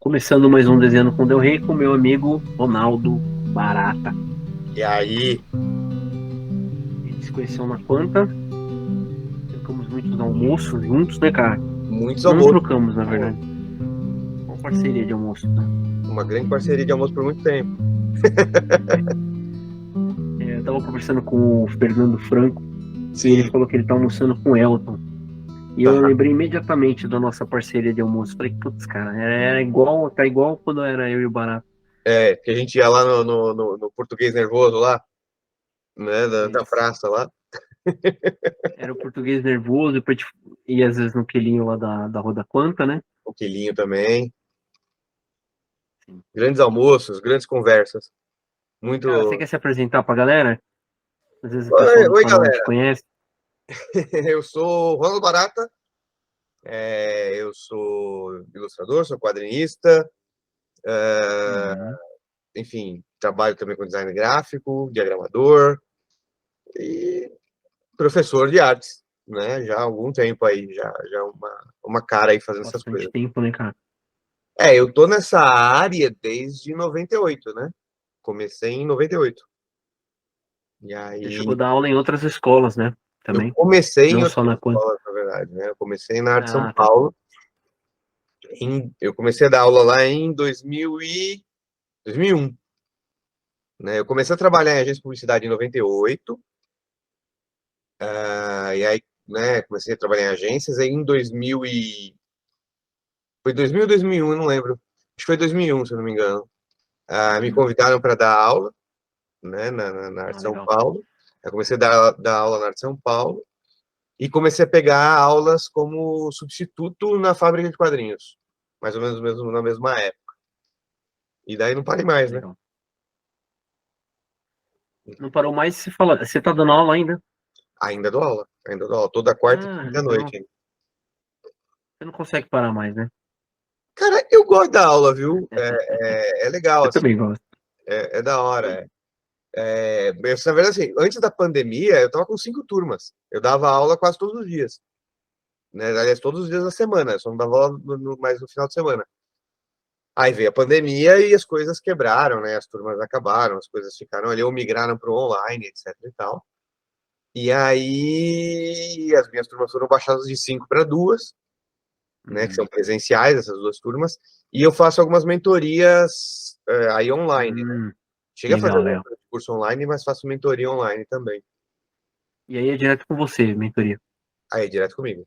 Começando mais um Desenhando com Del Rey com meu amigo Ronaldo Barata. E aí, A gente se conheceu na Quanta, trocamos muitos almoços juntos, né, cara? muitos Não almoços. trocamos, na verdade. Uma parceria de almoço, né? Uma grande parceria de almoço por muito tempo. Eu tava conversando com o Fernando Franco e ele Sim, falou que ele tá almoçando com o Elton. E eu tá. lembrei imediatamente da nossa parceria de almoço. Falei, putz, cara, era igual, tá igual quando era eu e o Barata. É, que a gente ia lá no Português Nervoso lá, né, da Isso. praça lá. Era o português nervoso, depois ia às vezes no quilinho lá da Rua da Quanta, né? O Quilinho também. Sim. Grandes almoços, grandes conversas. Cara, você Muito. quer se apresentar pra galera? Às vezes o pessoal Oi, do oi, canal não te galera. conhece. Eu sou o Ronaldo Barata. Eu sou ilustrador, sou quadrinista. Uhum. Enfim, trabalho também com design gráfico, diagramador e professor de artes, né? Já há algum tempo aí, já uma cara aí fazendo essas Bastante coisas. tempo, né, cara? Eu tô nessa área desde 98, né? Comecei em 98. E Você chegou a aí dar aula em outras escolas, né? eu Também. comecei em Não outras só na Quanta. escolas, na verdade, né? Eu comecei na Arte São Ah, tá. Paulo. Eu comecei a dar aula lá em 2001, né? Eu comecei a trabalhar em agência de publicidade em 98, e aí, né, comecei a trabalhar em agências, aí em 2000 foi 2000 ou 2001, eu não lembro. Acho que foi 2001, se eu não me engano. Me Uhum. convidaram para dar aula, né, na Ah, Arte São legal. Paulo. Eu comecei a dar aula na Arte São Paulo e comecei a pegar aulas como substituto na fábrica de quadrinhos, mais ou menos na mesma época. E daí não parei mais, né? Legal. Não parou mais se fala. Você tá dando aula ainda? Ainda dou aula, toda quarta e Ah, quinta legal. noite. Você não consegue parar mais, né? Cara, eu gosto da aula, viu? É legal, Eu assim, também gosto. é da hora. Na verdade, assim, antes da pandemia, eu tava com 5 turmas. Eu dava aula quase todos os dias, né? Aliás, todos os dias da semana, só não dava aula mais no final de semana. Aí veio a pandemia e as coisas quebraram, né? As turmas acabaram, as coisas ficaram ali, ou migraram para o online, etc e tal. E aí as minhas turmas foram baixadas de 5 para 2, né? Que são Uhum. presenciais, essas 2 turmas. E eu faço algumas mentorias aí online, né? Chega a fazer Legal, algum legal. curso online, mas faço mentoria online também. E aí é direto com você, mentoria. Aí é direto comigo.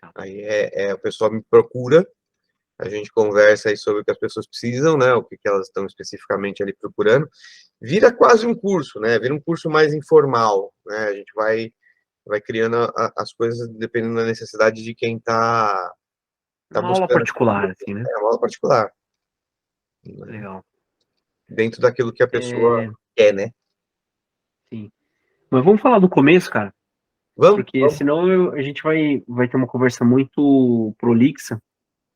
Tá. Aí o pessoal me procura, a gente conversa aí sobre o que as pessoas precisam, né? O que elas estão especificamente ali procurando. Vira quase um curso, né? Vira um curso mais informal, né? A gente vai criando as coisas dependendo da necessidade de quem tá Uma aula buscando. particular, assim, né? É uma aula particular, né? Legal. Dentro daquilo que a pessoa É, quer, né? sim. Mas vamos falar do começo, cara. Vamos, Porque vamos. senão a gente vai ter uma conversa muito prolixa.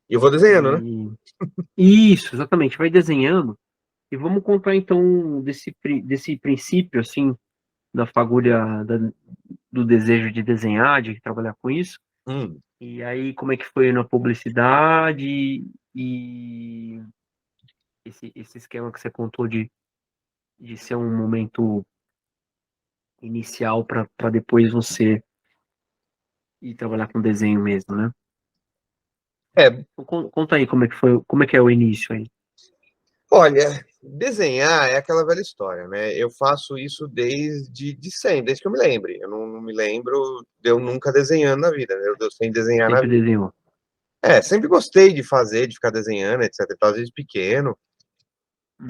E eu vou desenhando, né? E isso, exatamente, vai desenhando. E vamos contar então desse princípio, assim, da fagulha do desejo de desenhar, de trabalhar com isso. Hum. E aí, como é que foi na publicidade e esse esquema que você contou de ser um momento inicial para depois você ir trabalhar com desenho mesmo, né? É, Então, conta aí como é que foi, como é que é o início aí. olha, desenhar é aquela velha história, né? Eu faço isso desde de sempre, desde que eu me lembre. Eu não me lembro de eu nunca desenhando na vida, né? Eu sem desenhar na Sempre vida. desenhou. Sempre gostei de fazer, de ficar desenhando, etc. Desde pequeno. Uhum.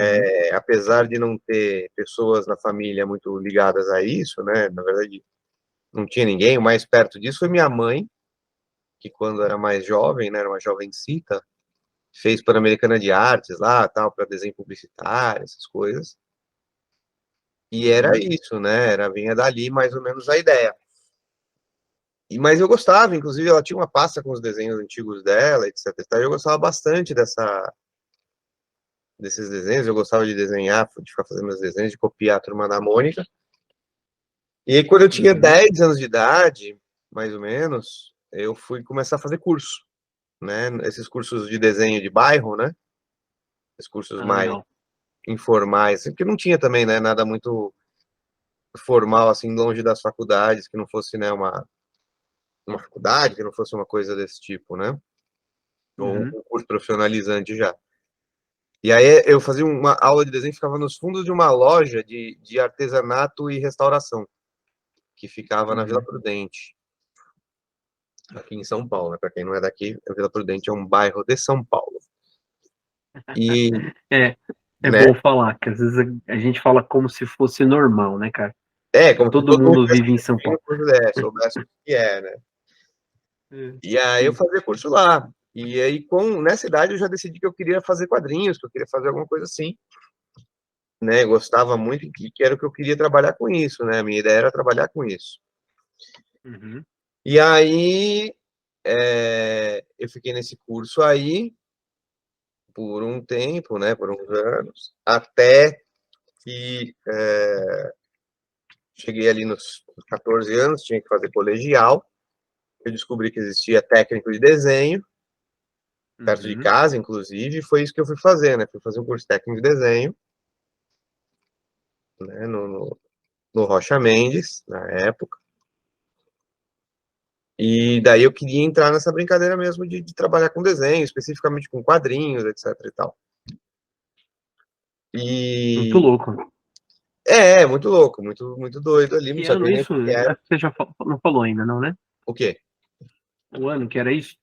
Apesar de não ter pessoas na família muito ligadas a isso, né? Na verdade, não tinha ninguém. O mais perto disso foi minha mãe, que quando era mais jovem, né? Era uma jovencita, fez Pan-Americana de Artes lá, tal, para desenho publicitário, essas coisas. E era Uhum. isso, né? Vinha dali mais ou menos a ideia. Mas eu gostava, inclusive ela tinha uma pasta com os desenhos antigos dela, etc. Eu gostava bastante desses desenhos, eu gostava de desenhar, de ficar fazendo meus desenhos, de copiar a Turma da Mônica. E aí, quando eu tinha Uhum. 10 anos de idade, mais ou menos, eu fui começar a fazer curso. né? Esses cursos de desenho de bairro, né? Esses cursos Ah, mais legal. informais, porque não tinha também, né, nada muito formal, assim, longe das faculdades, que não fosse, né, uma faculdade, que não fosse uma coisa desse tipo, né? Ou Uhum, um curso profissionalizante já. E aí eu fazia uma aula de desenho, ficava nos fundos de uma loja de artesanato e restauração, que ficava na Vila uhum. Prudente, aqui em São Paulo, né? Para quem não é daqui, a Vila Prudente é um bairro de São Paulo. E, É, é né? bom falar, que às vezes a gente fala como se fosse normal, né, cara? Que Como se todo todo mundo mundo tivesse vive em São vindo Paulo. por soubesse o que é, né? É, E aí eu sim. fazia curso lá. E aí, nessa idade, eu já decidi que eu queria fazer quadrinhos, que eu queria fazer alguma coisa assim, né? Eu gostava muito e que era o que eu queria trabalhar com isso, né? A minha ideia era trabalhar com isso. Uhum, E aí, eu fiquei nesse curso aí por um tempo, né? Por uns anos, até que cheguei ali nos 14 anos, tinha que fazer colegial. Eu descobri que existia técnico de desenho, perto de uhum. casa, inclusive, e foi isso que eu fui fazer, né? Fui fazer um curso técnico de desenho, né? No Rocha Mendes, na época. E daí eu queria entrar nessa brincadeira mesmo de trabalhar com desenho, especificamente com quadrinhos, etc e tal. Muito E louco. muito louco, muito, muito doido ali, não Que ano sabia nem o isso? que era. Acho que você já não falou ainda, não, né? O quê? O ano que era isso?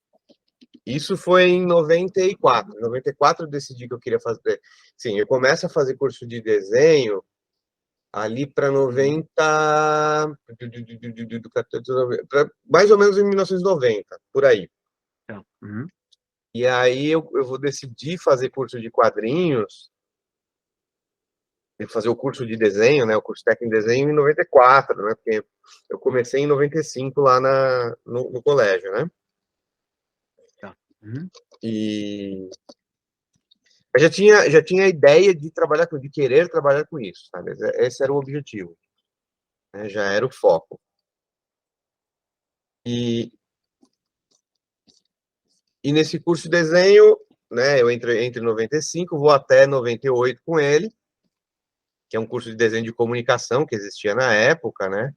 Isso foi em 94. Em 94 eu decidi que eu queria fazer. Sim, eu começo a fazer curso de desenho ali para Uhum, 90. Mais ou menos em 1990, por aí. tá. Uhum, E aí eu vou decidir fazer curso de quadrinhos, fazer o curso de desenho, né? O curso técnico de desenho em 94, né? Porque eu comecei em 95 lá no colégio, né? tá. Uhum, E eu já tinha a ideia de trabalhar de querer trabalhar com isso, sabe? Esse era o objetivo, né? Já era o foco. E, e nesse curso de desenho, né? Eu entrei entre 95, vou até 98 com ele, que é um curso de desenho de comunicação que existia na época, né?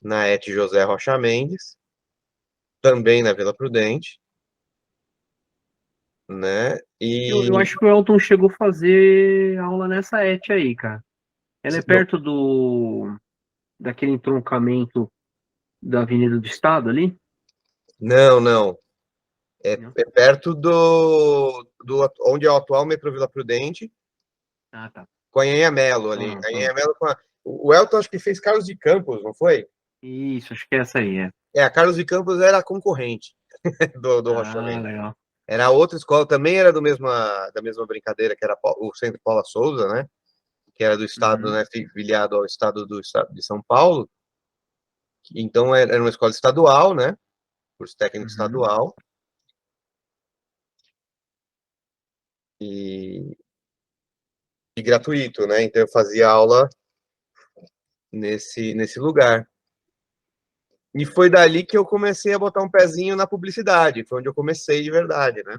Na ET José Rocha Mendes, também na Vila Prudente, né? Eu E acho que o Elton chegou a fazer aula nessa ET aí, cara. Ela é não, perto daquele entroncamento da Avenida do Estado ali? não, não. Não? É perto onde é o atual metrô Vila Prudente, Ah, tá. com a Anhanha Então ali. não, A então não. Anhanha o Elton acho que fez Carlos de Campos, não foi? Isso, acho que é essa aí, é. A Carlos de Campos era a concorrente do Rocha Ah, Mendes. legal. Era outra escola, também era da mesma brincadeira, que era o Centro Paula Souza, né? Que era do estado, Uhum, né? Filiado ao estado do estado de São Paulo. Então era uma escola estadual, né? Curso técnico uhum. estadual. E, e gratuito, né? Então eu fazia aula nesse lugar. E foi dali que eu comecei a botar um pezinho na publicidade, foi onde eu comecei de verdade, né?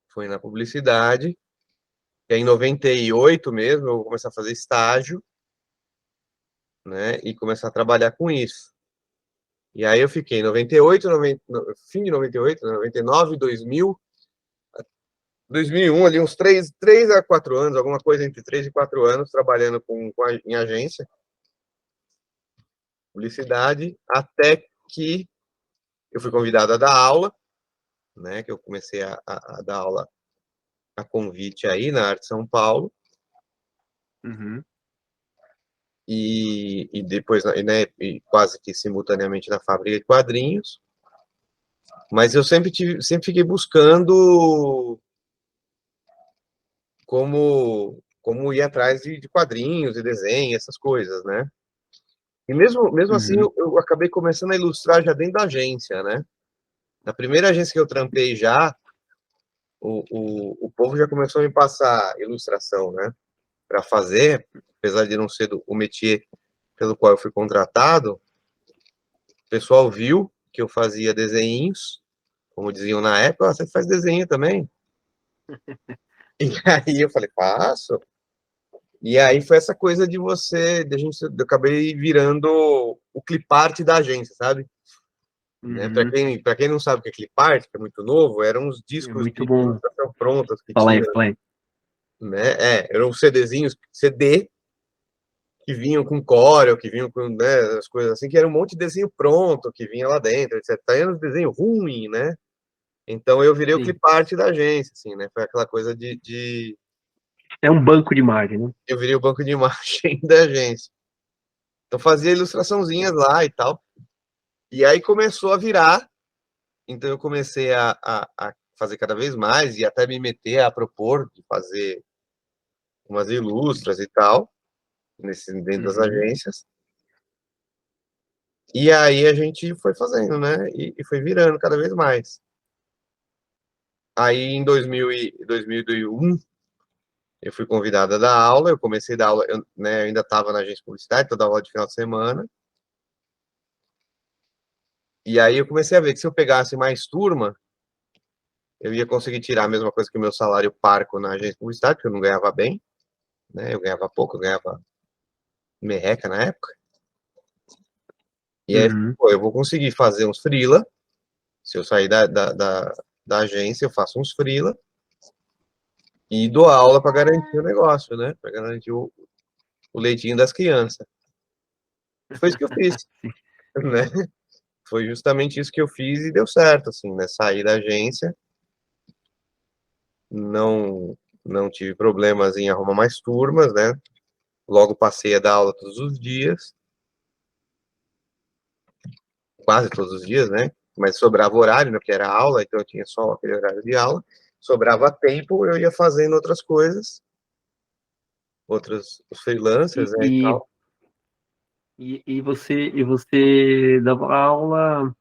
Foi na publicidade, e aí em 98 mesmo eu comecei a fazer estágio, né? E começar a trabalhar com isso. E aí eu fiquei em 98, 90, fim de 98, 99, 2000, 2001, ali uns 3 a 4 anos, alguma coisa entre 3 e 4 anos, trabalhando em agência, publicidade, até que eu fui convidado a dar aula, né? Que eu comecei a dar aula a convite aí na Arte São Paulo, Uhum. e depois, né, e quase que simultaneamente na Fábrica de Quadrinhos, mas eu sempre fiquei buscando como ir atrás de quadrinhos e desenho, essas coisas, né? E mesmo assim, Uhum. eu acabei começando a ilustrar já dentro da agência, né? Na primeira agência que eu trampei já, o povo já começou a me passar ilustração, né? Para fazer, apesar de não ser o métier pelo qual eu fui contratado, o pessoal viu que eu fazia desenhos como diziam na época, você faz desenho também? E aí eu falei, faço. E aí foi essa coisa de você, eu acabei virando o clipart da agência, sabe? Né? Para Uhum. quem não sabe o que é clipart, que é muito novo, eram uns É discos muito de bom ilustração prontas que falar tinha, em Fly. né? Eram CDzinhos, CD, que vinham com Corel, que vinham com, né, as coisas assim, que era um monte de desenho pronto, que vinha lá dentro, etc. Tá era um desenho ruim, né? Então eu virei o Sim. clipart da agência, assim, né? Foi aquela coisa É um banco de imagem, né? eu virei o banco de imagem da agência. Então fazia ilustraçãozinhas lá e tal. E aí começou a virar. Então eu comecei a fazer cada vez mais e até me meter a propor de fazer umas ilustras e tal, dentro das Uhum. agências. E aí a gente foi fazendo, né? E foi virando cada vez mais. Aí em 2001, eu fui convidado a dar aula, eu comecei a dar aula, né, eu ainda estava na agência de publicidade, então eu dava aula de final de semana. E aí eu comecei a ver que se eu pegasse mais turma, eu ia conseguir tirar a mesma coisa que o meu salário parco na agência de publicidade, porque eu não ganhava bem, né? Eu ganhava pouco, eu ganhava merreca na época. E aí, Uhum. pô, eu vou conseguir fazer uns freela. Se eu sair da agência, eu faço uns freela e dou aula para garantir o negócio, né? Para garantir o leitinho das crianças. Foi isso que eu fiz, né? Foi justamente isso que eu fiz e deu certo, assim, né? Saí da agência, não, não tive problemas em arrumar mais turmas, né? Logo passei a dar aula todos os dias, quase todos os dias, né? Mas sobrava horário, né? Porque era aula, então eu tinha só aquele horário de aula. Sobrava tempo, eu ia fazendo outras coisas, outros freelancers, E, né, e e, tal. e você dava aula,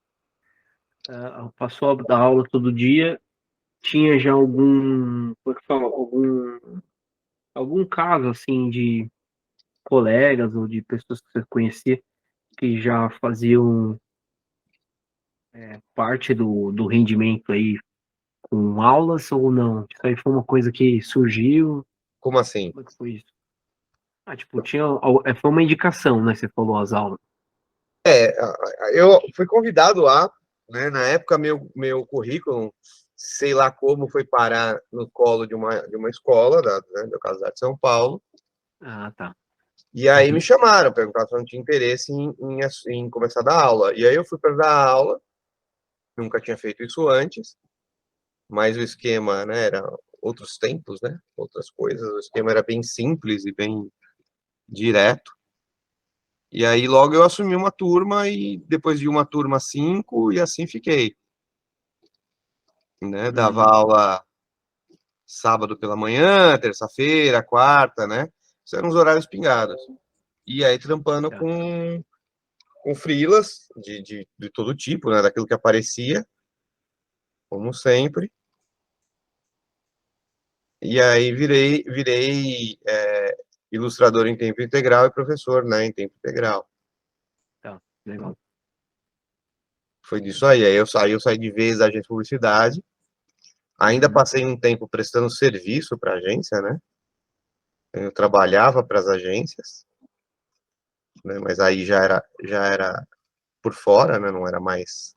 passou a dar aula todo dia, tinha já como é que fala, algum caso, assim, de colegas ou de pessoas que você conhecia que já faziam parte do rendimento aí com aulas ou não? Isso aí foi uma coisa que surgiu? Como assim? Como é que foi isso? Ah, tipo, foi uma indicação, né? Você falou as aulas. Eu fui convidado lá, né? Na época, meu currículo, sei lá como, foi parar no colo de uma escola, né, da Universidade de São Paulo. Ah, tá. E aí me Uhum. chamaram, perguntaram se eu não tinha interesse em começar a dar aula. E aí eu fui para dar aula, nunca tinha feito isso antes, mas o esquema, né, era outros tempos, né? Outras coisas. O esquema era bem simples e bem direto. E aí logo eu assumi uma turma e depois de uma turma 5 e assim fiquei, né? Dava Uhum. aula sábado pela manhã, terça-feira, quarta, né? Isso eram os horários pingados. E aí trampando Tá. com freelas de todo tipo, né? Daquilo que aparecia, como sempre. E aí virei ilustrador em tempo integral e professor, né? Em tempo integral. Tá. Legal. Foi disso aí. Aí eu saí de vez da agência de publicidade. Ainda Uhum. passei um tempo prestando serviço para a agência, né? Eu trabalhava para as agências, né? Mas aí já era por fora, né? Não era mais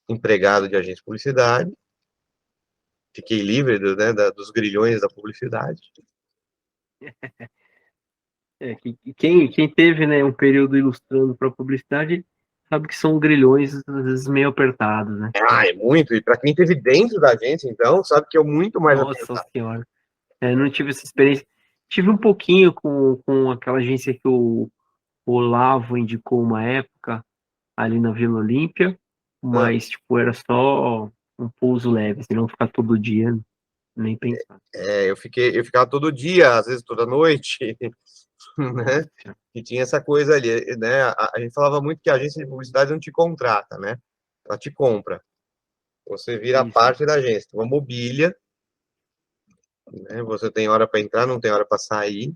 empregado de agência de publicidade. Fiquei livre dos grilhões da publicidade. Quem teve, né, um período ilustrando para publicidade sabe que são grilhões, às vezes, meio apertados, né? Ah, é muito. E para quem teve dentro da agência, então, sabe que é muito mais Nossa apertado. Senhora. Não tive essa experiência. Tive um pouquinho com aquela agência que o Olavo indicou uma época, ali na Vila Olímpia, Ah, mas, tipo, era só um pouso leve, assim, não ficar todo dia, nem pensar. eu ficava todo dia, às vezes toda noite, Nossa né? Senhora. E tinha essa coisa ali, né? A gente falava muito que a agência de publicidade não te contrata, né? Ela te compra. Você vira Isso. parte da agência, uma mobília, né? Você tem hora para entrar, não tem hora para sair.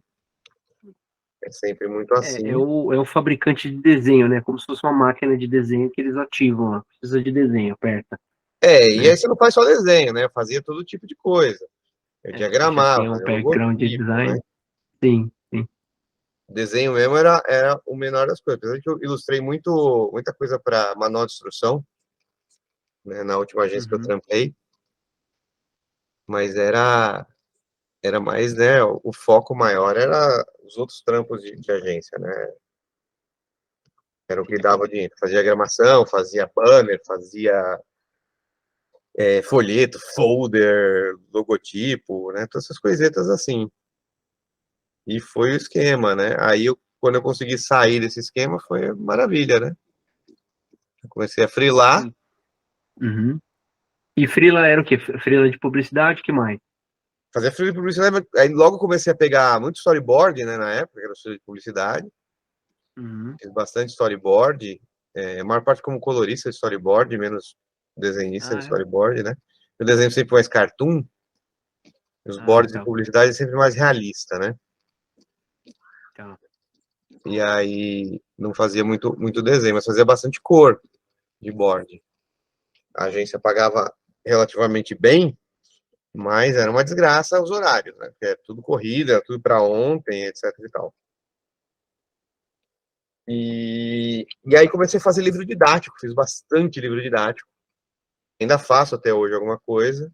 É sempre muito É assim. o fabricante de desenho, né? Como se fosse uma máquina de desenho que eles ativam lá. Precisa de desenho, aperta, E né? aí você não faz só desenho, né? Eu fazia todo tipo de coisa. Eu Você já diagramava, tinha um fazia background de logotipo, né? design. Sim, sim. Desenho mesmo era o menor das coisas. Apesar de que eu ilustrei muita coisa para manual de instrução, né? Na última agência que eu Uhum. trampei, mas era mais, né? O foco maior era os outros trampos de agência, né? Era o que Sim. dava dinheiro. Fazia diagramação, fazia banner, fazia folheto, folder, logotipo, né? Todas essas coisetas assim. E foi o esquema, né? Quando eu consegui sair desse esquema, foi maravilha, né? Eu comecei a freelar, Sim. Uhum. E freela era o quê? Freela de publicidade, que mais? fazia freela de publicidade, aí logo comecei a pegar muito storyboard, né? Na época, que era freela de publicidade, Uhum. fiz bastante storyboard, a maior parte como colorista de storyboard, menos desenhista de Ah, é? storyboard, né? Eu desenho sempre mais cartoon, os Ah, boards de legal. publicidade é sempre mais realista, né? Tá. E aí não fazia muito desenho, mas fazia bastante cor de board. A agência pagava relativamente bem, mas era uma desgraça os horários, né? Porque é tudo corrida, tudo para ontem, etc e tal. E aí comecei a fazer livro didático, fiz bastante livro didático. Ainda faço até hoje alguma coisa.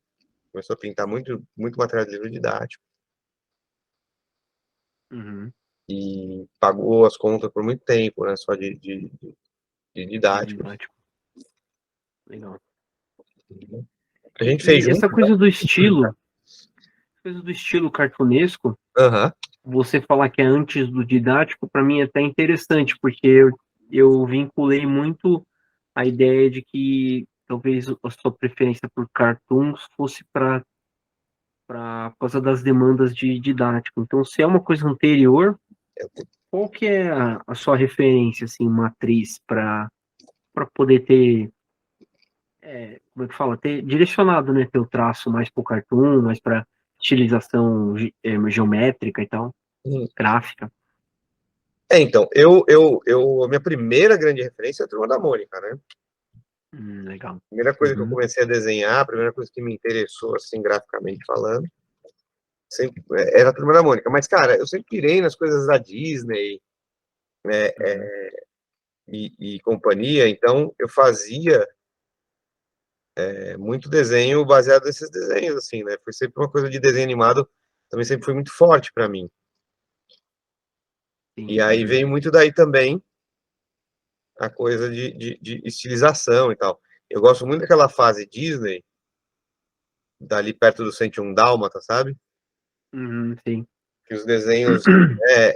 Começou a pintar muito material de livro didático. Uhum. E pagou as contas por muito tempo, né? Só de De didáticos. didático. Legal. A gente fez E junto, essa né? coisa do estilo cartunesco, Aham. você falar que é antes do didático, para mim é até interessante, porque eu vinculei muito a ideia de que talvez a sua preferência por cartoons fosse por causa das demandas de didático. Então, se é uma coisa anterior, qual que é a sua referência, assim, matriz para poder ter, como é que fala, ter direcionado, né, teu traço mais para o cartoon, mais para estilização geométrica e tal, gráfica. Então, a minha primeira grande referência é a Turma da Mônica, né? Legal. A primeira coisa que eu Uhum, comecei a desenhar, a primeira coisa que me interessou, assim, graficamente falando, sempre, era a Turma da Mônica. Mas, cara, eu sempre pirei nas coisas da Disney, né, uhum. e companhia, então eu fazia muito desenho baseado nesses desenhos, assim, né? Foi sempre uma coisa de desenho animado, também sempre foi muito forte para mim. E Sim, aí uhum, veio muito daí também a coisa de estilização e tal. Eu gosto muito daquela fase Disney, dali perto do 101 Dálmata, sabe? uhum, sim, Que os desenhos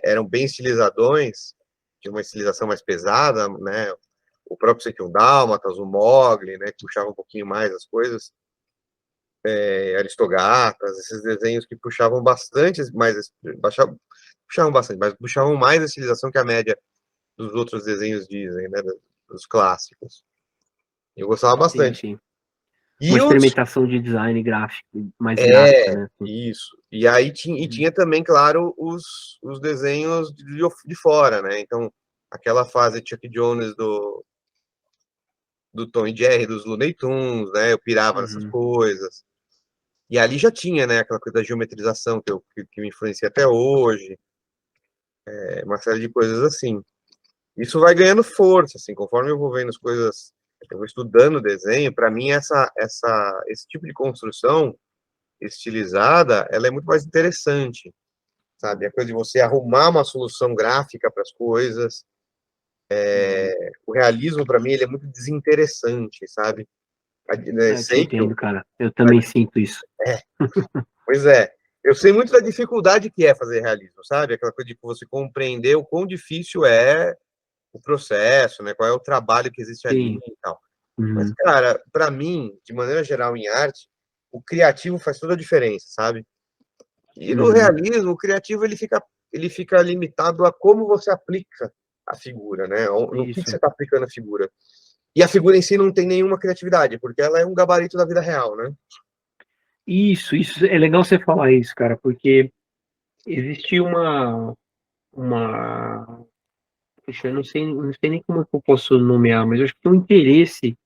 eram bem estilizadões, tinha uma estilização mais pesada, né? O próprio 101 Dálmatas, o Mogli, né? Que puxava um pouquinho mais as coisas, Aristogatas, esses desenhos que puxavam bastante, puxavam bastante, mas puxavam mais a estilização que a média dos outros desenhos dizem, né? Dos clássicos. Eu gostava sim, bastante. sim. Uma E os experimentação de design gráfico, mais gráfica, né? Assim. isso. E aí Uhum, tinha também, claro, os desenhos de fora, né? Então, aquela fase Chuck Jones do Tom e Jerry, dos Looney Tunes, né? Eu pirava nessas uhum, coisas. E ali já tinha, né, aquela coisa da geometrização que me influencia até hoje, uma série de coisas assim. Isso vai ganhando força, assim, conforme eu vou vendo as coisas, eu vou estudando desenho, para mim esse tipo de construção estilizada, ela é muito mais interessante, sabe? A coisa de você arrumar uma solução gráfica para as coisas. uhum. O realismo, para mim, ele é muito desinteressante, sabe? Eu te Sei que entendo, cara. Eu também sinto isso. é, pois é. Eu sei muito da dificuldade que é fazer realismo, sabe? Aquela coisa de você compreender o quão difícil é o processo, né? Qual é o trabalho que existe ali Sim. e tal. Mas, Uhum, cara, para mim, de maneira geral, em arte, o criativo faz toda a diferença, sabe? E no uhum. realismo, o criativo ele fica limitado a como você aplica a figura, né? No que você Isso. está aplicando a figura. E a figura em si não tem nenhuma criatividade, porque ela é um gabarito da vida real, né? Isso é legal você falar isso, cara, porque existe uma. Puxa, eu não sei nem como é que eu posso nomear, mas eu acho que tem um interesse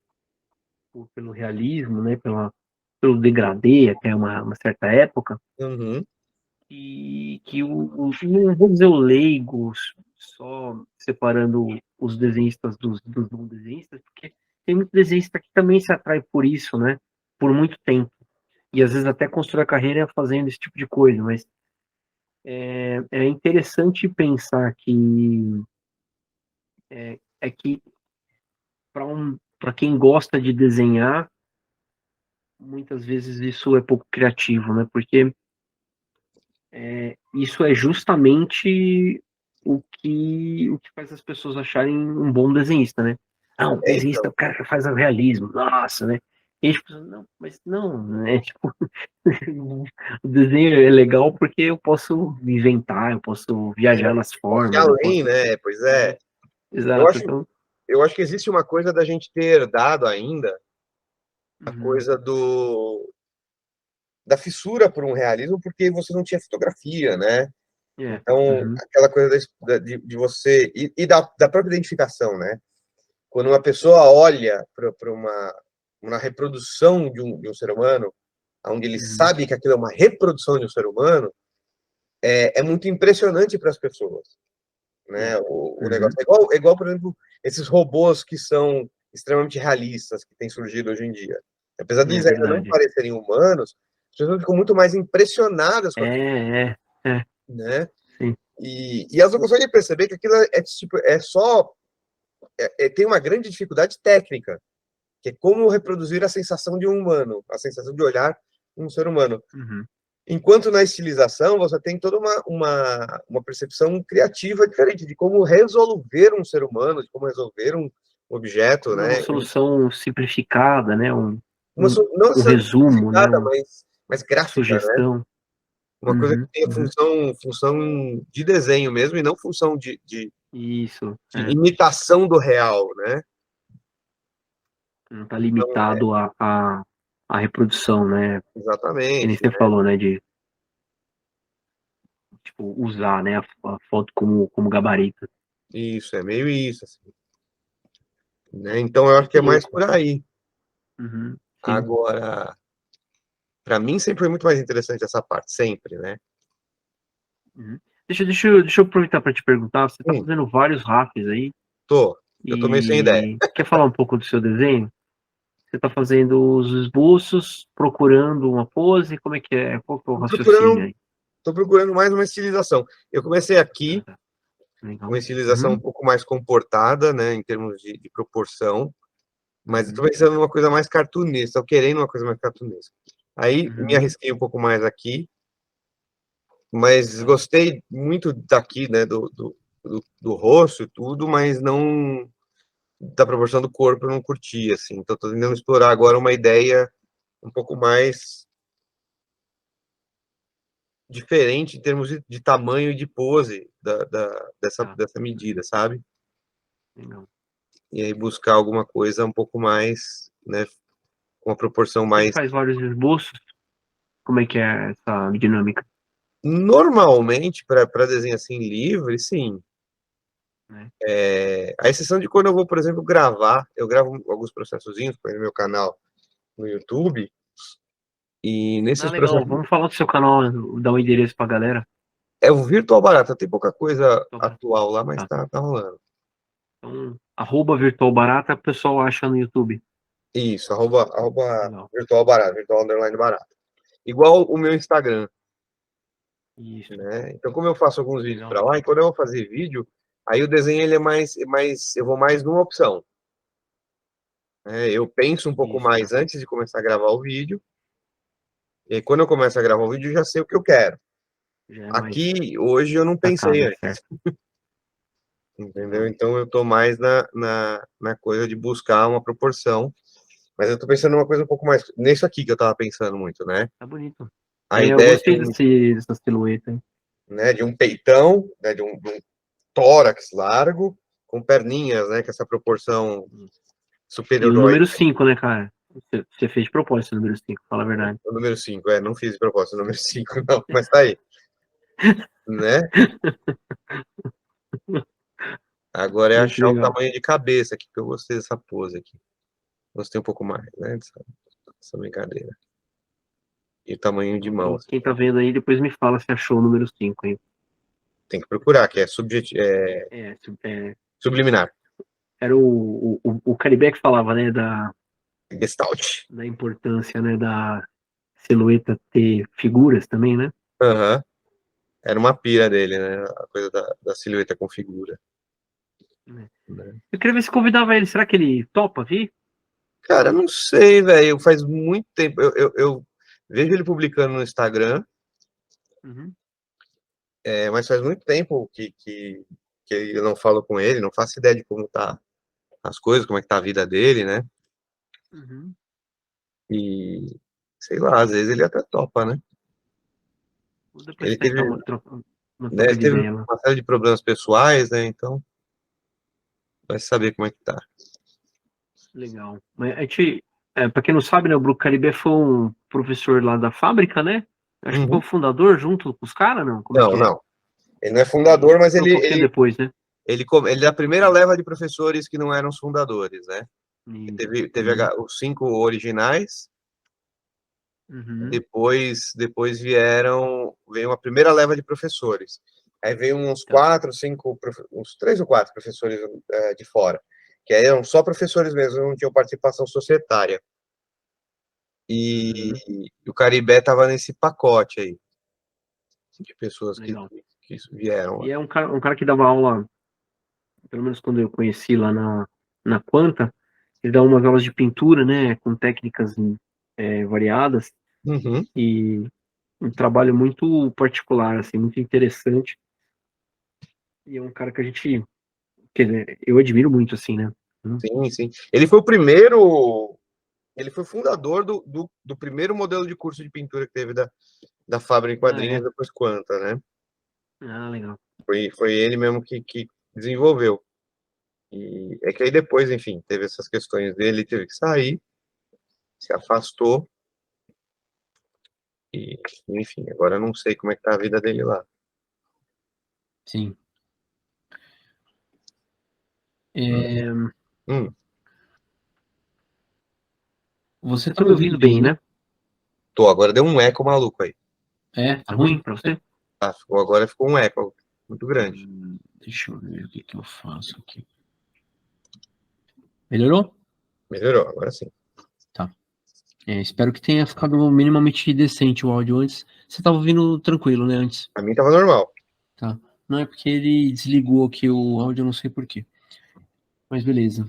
pelo realismo, né? Pelo degradê até uma certa época, Uhum. e que não vou dizer o leigo, só separando os desenhistas dos não desenhistas, porque tem muito desenhista que também se atrai por isso, né? Por muito tempo. E às vezes até constrói a carreira fazendo esse tipo de coisa, mas é interessante pensar que para quem gosta de desenhar, muitas vezes isso é pouco criativo, né? Porque isso é justamente o que faz as pessoas acharem um bom desenhista, né? Ah, um desenhista é Então, o cara que faz o realismo, nossa, né? E a gente pensa, não, mas não, né? Tipo, o desenho é legal porque eu posso me inventar, eu posso viajar nas posso ir formas, eu além, posso. né? Pois é. É, Eu exato, acho, então. eu acho que existe uma coisa da gente ter herdado ainda, a Uhum, coisa da fissura por um realismo, porque você não tinha fotografia, né? Então, uhum, aquela coisa de você, e da própria identificação, né? Quando uma pessoa olha para uma reprodução de um ser humano, onde ele uhum, sabe que aquilo é uma reprodução de um ser humano, é muito impressionante para as pessoas, né? O negócio uhum, é igual, por exemplo, esses robôs que são extremamente realistas que têm surgido hoje em dia. Apesar de é eles ainda não verdade. parecerem humanos, as pessoas ficam muito mais impressionadas com aquilo, É, né? sim, E elas não conseguem perceber que aquilo tipo, tem uma grande dificuldade técnica, que é como reproduzir a sensação de um humano, a sensação de olhar um ser humano. uhum. Enquanto na estilização você tem toda uma percepção criativa diferente de como resolver um ser humano, de como resolver um objeto, Não é uma né? solução simplificada, né? Uma, não Um necessariamente resumo, né? simplificada, Uma mas gráfica, né? sugestão. Uma coisa que Uhum, tenha uhum. função de desenho mesmo e não função Isso, de imitação do real, né? não está Então, limitado à reprodução, né? Que nem exatamente, você né? falou, né? De tipo, usar, né, a foto como gabarito. Isso, é meio isso, assim, né? Então, eu acho que Muito é mais louco. por aí. Uhum, sim. Agora, para mim sempre foi muito mais interessante essa parte, sempre, né? Uhum. Deixa eu aproveitar para te perguntar, você está Hum, fazendo vários rafts aí tô. Eu tô meio sem ideia. e quer falar um pouco do seu desenho? Você está fazendo os esboços, procurando uma pose, como é que é? Qual que é o Tô raciocínio procurando, aí? tô procurando mais uma estilização. Eu comecei Ah, aqui tá. com uma Legal. estilização um Uhum, pouco mais comportada, né, em termos de proporção, mas eu tô uhum, pensando numa coisa mais cartunista, tô querendo uma coisa mais cartunesca. Aí me uhum. arrisquei um pouco mais aqui, mas Tá. gostei muito daqui, né, do rosto e tudo, mas não da proporção do corpo eu não curti, assim. Então tô tentando explorar agora uma ideia um pouco mais diferente em termos de tamanho e de pose Tá. dessa medida, sabe? Legal. E aí buscar alguma coisa um pouco mais, né, com uma proporção Você mais. faz vários esboços? Como é que é essa dinâmica, Normalmente, para desenho assim livre, sim. né? A exceção de quando eu vou, por exemplo, gravar, eu gravo alguns processozinhos para no meu canal no YouTube, e Ah, nesses legal. processos. Vamos falar do seu canal, dar um endereço pra galera. É o Virtual Barata, tem pouca coisa Virtual Barata. atual lá, mas Tá. tá rolando. Então, @Virtual Barata, o pessoal acha no YouTube. Isso, arroba Legal. virtual barata, virtual underline barata. Igual o meu Instagram, Isso. né? Então, como eu faço alguns vídeos Legal. para lá, e quando eu vou fazer vídeo, aí o desenho ele eu vou mais numa opção, né? Eu penso um pouco Isso, mais tá. antes de começar a gravar o vídeo, e aí, quando eu começo a gravar o vídeo, eu já sei o que eu quero. Já é mais Aqui, hoje, eu não pensei sacado, antes, certo. entendeu? Legal. Então, eu tô mais na coisa de buscar uma proporção, mas eu tô pensando numa coisa um pouco mais, nisso aqui que eu tava pensando muito, né? Tá bonito. A É, eu ideia gostei dessa silhueta, hein? de um peitão, né, de um tórax largo, com perninhas, né, com essa proporção E o superherói. número 5, né, cara? Você fez de propósito o número 5, fala a verdade. O número 5 não fiz de propósito o número 5 não, mas tá aí. né? Agora é Muito achar o legal. tamanho de cabeça aqui, que eu gostei dessa pose aqui. Gostei um pouco mais, né? Dessa brincadeira. E o tamanho de Então, mão, assim, quem tá vendo aí, depois me fala se achou o número 5 aí. tem que procurar, que é, É, subliminar. era o Caribe que falava, né, Gestalt. da importância, né, da silhueta ter figuras também, né? Aham. Era uma pira dele, né? A coisa da silhueta com figura. Né? Eu queria ver se convidava ele. Será que ele topa vir? Cara, não sei, velho. Faz muito tempo. Eu vejo ele publicando no Instagram, Uhum, mas faz muito tempo que eu não falo com ele, não faço ideia de como tá as coisas, como é que tá a vida dele, né? uhum. E sei lá, às vezes ele até topa, né? Vou depois Ele tentar teve, uma né, troca de teve ideia lá. uma série de problemas pessoais, né? Então vai saber como é que tá. Legal. Mas a gente, para quem não sabe, né, o Bruno Caribe foi um professor lá da fábrica, né? Acho que foi o Uhum. fundador junto com os caras, não? Como é Não, que é? não. Ele não é Ele fundador, mas foi um pouquinho depois, né? ele é a primeira leva de professores que não eram os fundadores, né? E Isso. teve os 5 originais, Uhum. depois veio uma primeira leva de professores. Aí veio uns Tá. 4, 5, uns 3 ou 4 professores de fora, que aí eram só professores mesmo, não tinham participação societária. E Uhum. o Caribé estava nesse pacote aí, de pessoas Legal. que vieram lá. E é um cara que dava aula, pelo menos quando eu conheci lá na Quanta, ele dá umas aulas de pintura, né? Com técnicas variadas Uhum. e um trabalho muito particular, assim, muito interessante. E é um cara que a gente, quer dizer, eu admiro muito, assim, né? Sim, sim. Ele foi o primeiro, ele foi fundador do primeiro modelo de curso de pintura que teve da Fábrica em Ah, Quadrinhos, é? depois Quanta, né? Ah, legal. Foi ele mesmo que desenvolveu. E é que aí depois, enfim, teve essas questões dele, teve que sair, se afastou, e enfim, agora eu não sei como é que tá a vida dele lá. Sim. É, Hum, você tá me ouvindo bem, né? agora deu um eco maluco aí. Tá ruim pra você? Agora ficou um eco muito grande. Deixa eu ver o que eu faço aqui. Melhorou? Melhorou, agora sim. Tá. Espero que tenha ficado minimamente decente o áudio antes. Você tava ouvindo tranquilo, né, antes? A mim tava normal. Tá. Não é porque ele desligou aqui o áudio, eu não sei por quê. Mas beleza.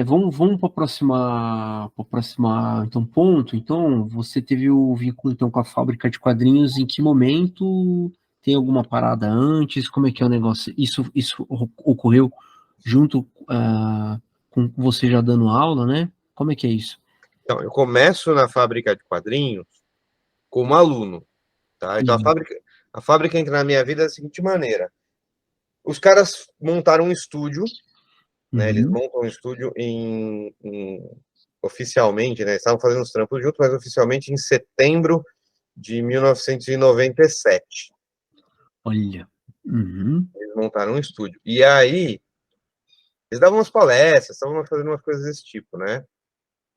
Vamos para o próximo então, ponto. Então, você teve o vínculo então, com a fábrica de quadrinhos. Em que momento? Tem alguma parada antes? Como é que é o negócio? Isso ocorreu junto com você já dando aula, né? Como é que é isso? Então, eu começo na Fábrica de Quadrinhos como aluno, tá? Então, Uhum. a fábrica entra na minha vida da seguinte maneira. Os caras montaram um estúdio, né? Eles Uhum. montam um estúdio oficialmente, né? Estavam fazendo os trampos juntos, mas oficialmente em setembro de 1997. Olha. Uhum. Eles montaram um estúdio. E aí, eles davam umas palestras, estavam fazendo umas coisas desse tipo, né?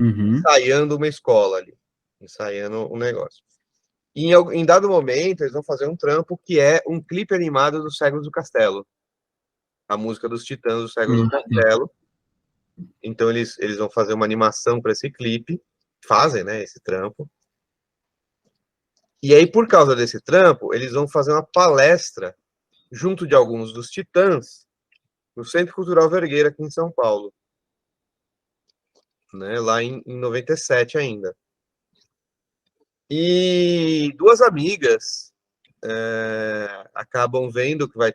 Uhum. Ensaiando uma escola ali, ensaiando um negócio. E em dado momento, eles vão fazer um trampo que é um clipe animado dos Cegos do Castelo. A música dos Titãs dos Cegos do Castelo. Então, eles vão fazer uma animação para esse clipe. Fazem, né, esse trampo. E aí, por causa desse trampo, eles vão fazer uma palestra junto de alguns dos Titãs no Centro Cultural Vergueira, aqui em São Paulo. Né, lá em 97 ainda. E duas amigas acabam vendo que vai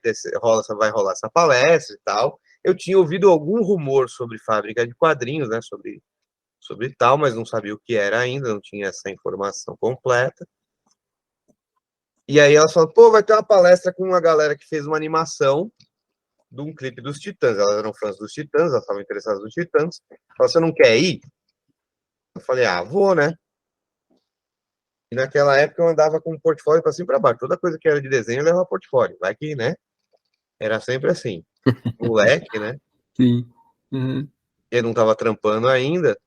rolar essa palestra e tal. Eu tinha ouvido algum rumor sobre fábrica de quadrinhos, né? Sobre tal, mas não sabia o que era ainda, não tinha essa informação completa. E aí elas falam, pô, vai ter uma palestra com uma galera que fez uma animação de um clipe dos Titãs. Elas eram fãs dos Titãs, elas estavam interessadas nos Titãs. Falaram, você não quer ir? Eu falei, vou, né? E naquela época eu andava com um portfólio para cima e para baixo. Toda coisa que era de desenho eu levava portfólio. Vai que, né? Era sempre assim. Moleque, né? Sim. Uhum. Eu não estava trampando ainda.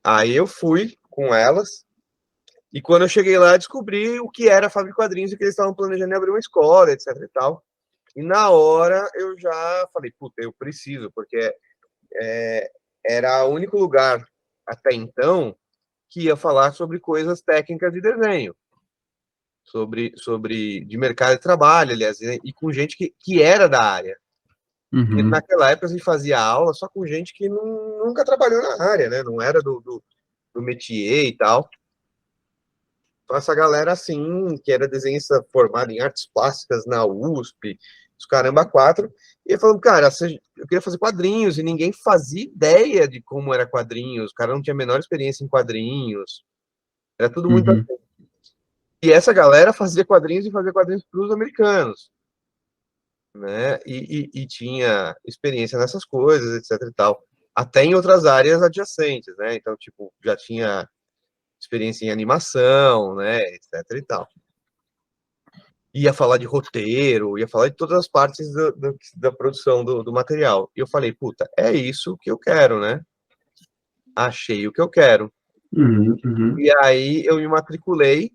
Aí eu fui com elas. E quando eu cheguei lá, eu descobri o que era a Fábrica de Quadrinhos e que eles estavam planejando abrir uma escola, etc e tal. E na hora eu já falei, puta, eu preciso, porque era o único lugar até então que ia falar sobre coisas técnicas de desenho, sobre de mercado de trabalho, aliás, e com gente que era da área. Porque Uhum. naquela época a gente fazia aula só com gente que nunca trabalhou na área, né? Não era do métier e tal. Então, essa galera, assim, que era desenhista formada em artes plásticas na USP, os caramba quatro, e falando, cara, eu queria fazer quadrinhos, e ninguém fazia ideia de como era quadrinhos, o cara não tinha a menor experiência em quadrinhos, era tudo muito Uhum. assim. E essa galera fazia quadrinhos e fazia quadrinhos para os americanos, né? E tinha experiência nessas coisas, etc e tal. Até em outras áreas adjacentes, né? Então, tipo, já tinha experiência em animação, né? Etc e tal. Ia falar de roteiro, ia falar de todas as partes da produção do material. E eu falei, puta, é isso que eu quero, né? Achei o que eu quero. Uhum. Uhum. E aí eu me matriculei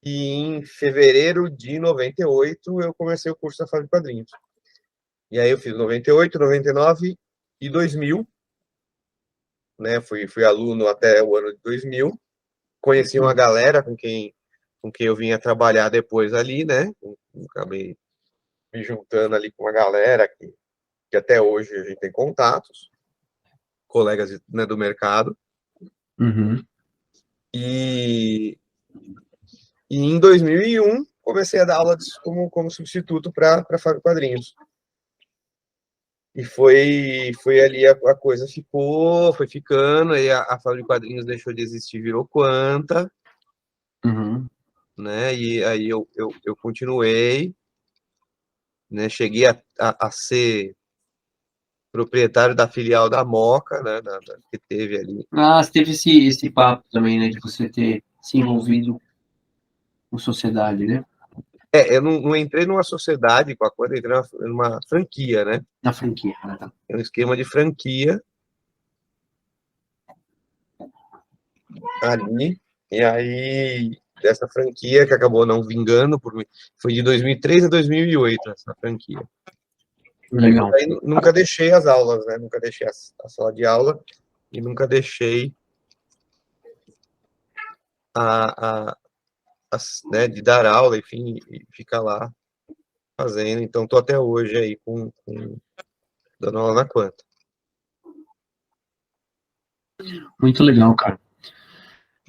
e em fevereiro de 98 eu comecei o curso da Fábrica de Quadrinhos. E aí eu fiz 98, 99 e 2000, né? Fui aluno até o ano de 2000. Conheci uma galera com quem eu vinha trabalhar depois ali, né? Acabei me juntando ali com uma galera que até hoje a gente tem contatos, colegas, né, do mercado. Uhum. E, e em 2001 comecei a dar aula como substituto para Fábio Quadrinhos. E foi ali a coisa foi ficando, aí a Fábio Quadrinhos deixou de existir, virou Quanta, Uhum. né? E aí eu continuei, né? Cheguei a ser proprietário da filial da Moca, né? Que teve ali. Ah, você teve esse papo também, né, de você ter se envolvido com sociedade, né? Eu não entrei numa sociedade com a Quanta, eu entrei numa franquia, né? Na franquia, né? Tá. É um esquema de franquia ali, e aí dessa franquia que acabou não vingando, foi de 2003 a 2008 essa franquia. Legal. Aí nunca deixei as aulas, né? Nunca deixei a sala de aula e nunca deixei a, né, de dar aula, enfim, e ficar lá fazendo. Então, estou até hoje aí dando aula na Quanta. Muito legal, cara.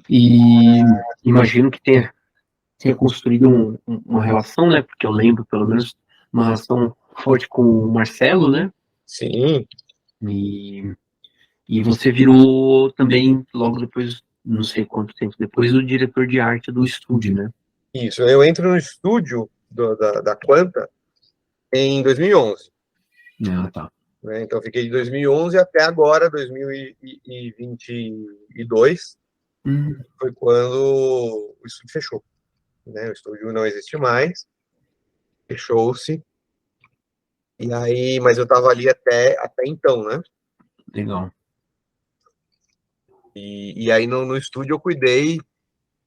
E imagino que tenha construído uma relação, né? Porque eu lembro, pelo menos, uma relação forte com o Marcelo, né? Sim, E, e você virou também, logo depois, não sei quanto tempo depois, o diretor de arte do estúdio, né? isso. Eu entro no estúdio da Quanta em 2011. Ah, tá. Né? Então, fiquei de 2011 até agora, 2022, Hum. foi quando o estúdio fechou. Né? O estúdio não existe mais, fechou-se. E aí, mas eu estava ali até então, né? Legal. E aí no estúdio eu cuidei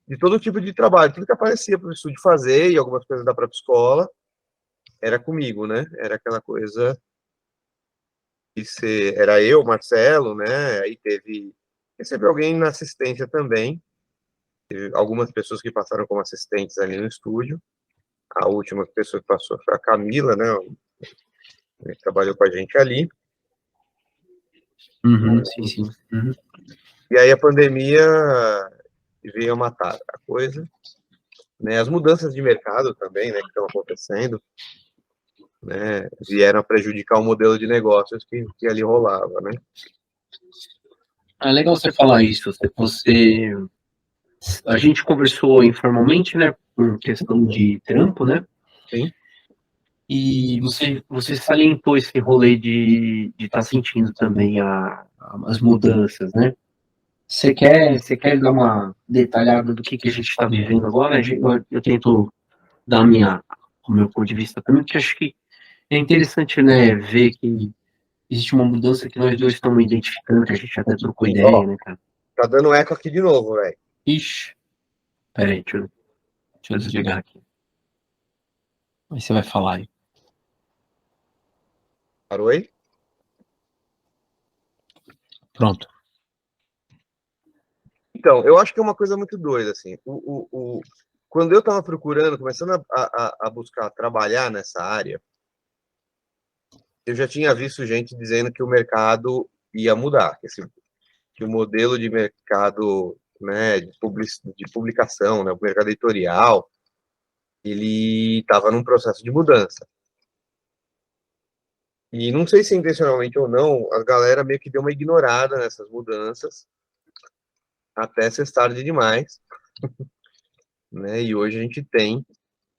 de todo tipo de trabalho, tudo que aparecia para o estúdio fazer e algumas coisas da própria escola, era comigo, né? Era aquela coisa de ser, era eu, Marcelo, né? Aí recebeu alguém na assistência também, teve algumas pessoas que passaram como assistentes ali no estúdio. A última pessoa que passou foi a Camila, né? Que trabalhou com a gente ali. Uhum, sim, sim. Uhum. E aí a pandemia veio matar a coisa, né? As mudanças de mercado também, né, que estão acontecendo, né, vieram a prejudicar o modelo de negócios que ali rolava, né? Ah, é legal você falar isso. A gente conversou informalmente, né, por questão de trampo, né? Sim, E você salientou esse rolê de estar sentindo também as mudanças, né? Você quer dar uma detalhada do que a gente está vivendo agora? Eu tento dar o meu ponto de vista também, porque acho que é interessante, né, ver que existe uma mudança que nós dois estamos identificando, que a gente até trocou ideia, né, cara? Tá dando eco aqui de novo, velho. Ixi, peraí, deixa eu desligar aqui. Aí você vai falar aí. Parou aí? Pronto. Então, eu acho que é uma coisa muito doida, assim. Quando eu estava procurando, começando a buscar trabalhar nessa área, eu já tinha visto gente dizendo que o mercado ia mudar, que o modelo de mercado, né, de publicação, né, o mercado editorial, ele estava num processo de mudança. E não sei se intencionalmente ou não, a galera meio que deu uma ignorada nessas mudanças até ser tarde demais, né? E hoje a gente tem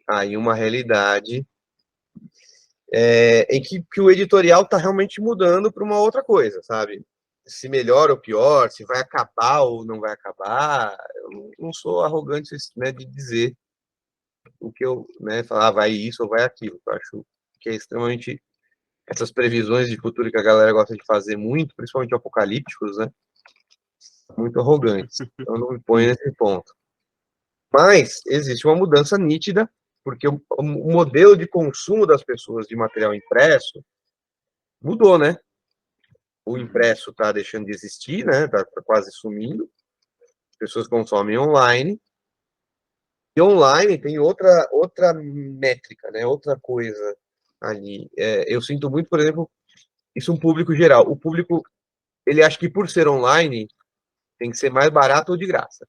aí uma realidade em que o editorial está realmente mudando para uma outra coisa, sabe? Se melhora ou pior, se vai acabar ou não vai acabar, eu não sou arrogante, né, de dizer o que eu, né, falar vai isso ou vai aquilo. Eu acho que é extremamente essas previsões de futuro que a galera gosta de fazer muito, principalmente apocalípticos, né? Muito arrogantes. Eu não me ponho nesse ponto. Mas existe uma mudança nítida, porque o modelo de consumo das pessoas de material impresso mudou, né? O impresso está deixando de existir, né? Está quase sumindo. As pessoas consomem online. E online tem outra métrica, né? Outra coisa ali. Eu sinto muito, por exemplo, isso é um público geral. O público, ele acha que por ser online tem que ser mais barato ou de graça.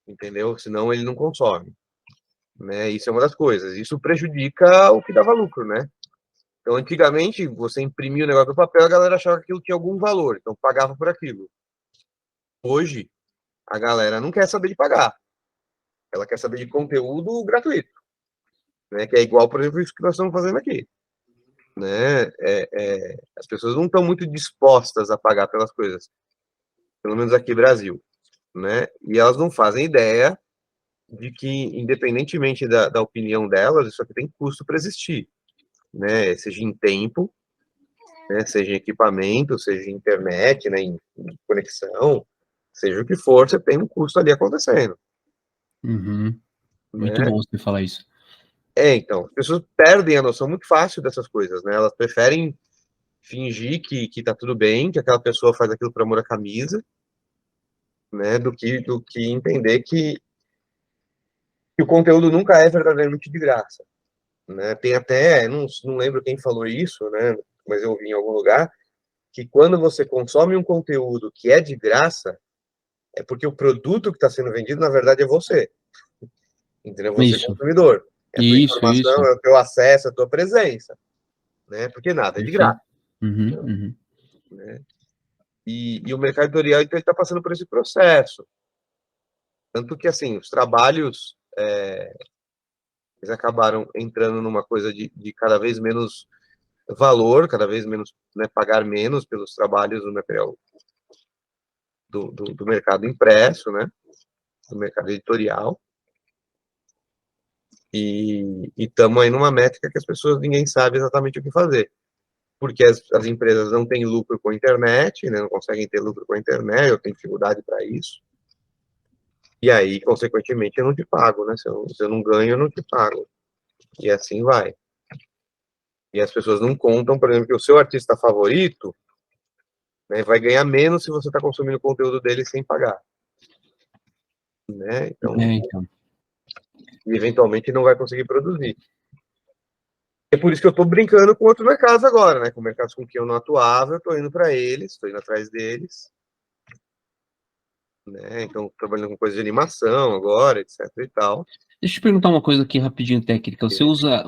Entendeu? Senão ele não consome. Né? Isso é uma das coisas. Isso prejudica o que dava lucro, né? Então, antigamente, você imprimia o negócio do papel, a galera achava que aquilo tinha algum valor, então pagava por aquilo. Hoje, a galera não quer saber de pagar. Ela quer saber de conteúdo gratuito, né? Que é igual, por exemplo, isso que nós estamos fazendo aqui. Né? As pessoas não estão muito dispostas a pagar pelas coisas, pelo menos aqui no Brasil. Né? E elas não fazem ideia de que, independentemente da opinião delas, isso aqui tem custo para existir. Né? Seja em tempo, né? Seja em equipamento, seja em internet, né? Em conexão, seja o que for, você tem um custo ali acontecendo. Uhum. Muito Né? bom você falar isso. Então, as pessoas perdem a noção muito fácil dessas coisas, né? Elas preferem fingir que tá tudo bem, que aquela pessoa faz aquilo por amor à camisa, né? Do que entender que o conteúdo nunca é verdadeiramente de graça, né? Tem até, não lembro quem falou isso, né? Mas eu ouvi em algum lugar, que quando você consome um conteúdo que é de graça, é porque o produto que está sendo vendido, na verdade, é você. Entendeu? Você, Isso, consumidor. É a tua isso. informação, é o teu acesso, é a tua presença. Né? Porque nada é de Perfeito. graça. Uhum. Né? E o mercado editorial, então, está passando por esse processo. Tanto que, assim, os trabalhos, eles acabaram entrando numa coisa de cada vez menos valor, cada vez menos, né, pagar menos pelos trabalhos do material do mercado impresso, né? Do mercado editorial. E estamos aí numa métrica que as pessoas, ninguém sabe exatamente o que fazer. Porque as empresas não têm lucro com a internet, né, não conseguem ter lucro com a internet, eu tenho dificuldade para isso. E aí, consequentemente, eu não te pago, né? Se eu não ganho, eu não te pago. E assim vai. E as pessoas não contam, por exemplo, que o seu artista favorito, né, vai ganhar menos se você está consumindo o conteúdo dele sem pagar. Né? Então, Então. e eventualmente não vai conseguir produzir. É por isso que eu estou brincando com outros mercados agora, né? Com mercados com que eu não atuava, eu estou indo para eles, estou indo atrás deles. Né? Então, trabalhando com coisa de animação agora, etc e tal. Deixa eu te perguntar uma coisa aqui rapidinho técnica. Você usa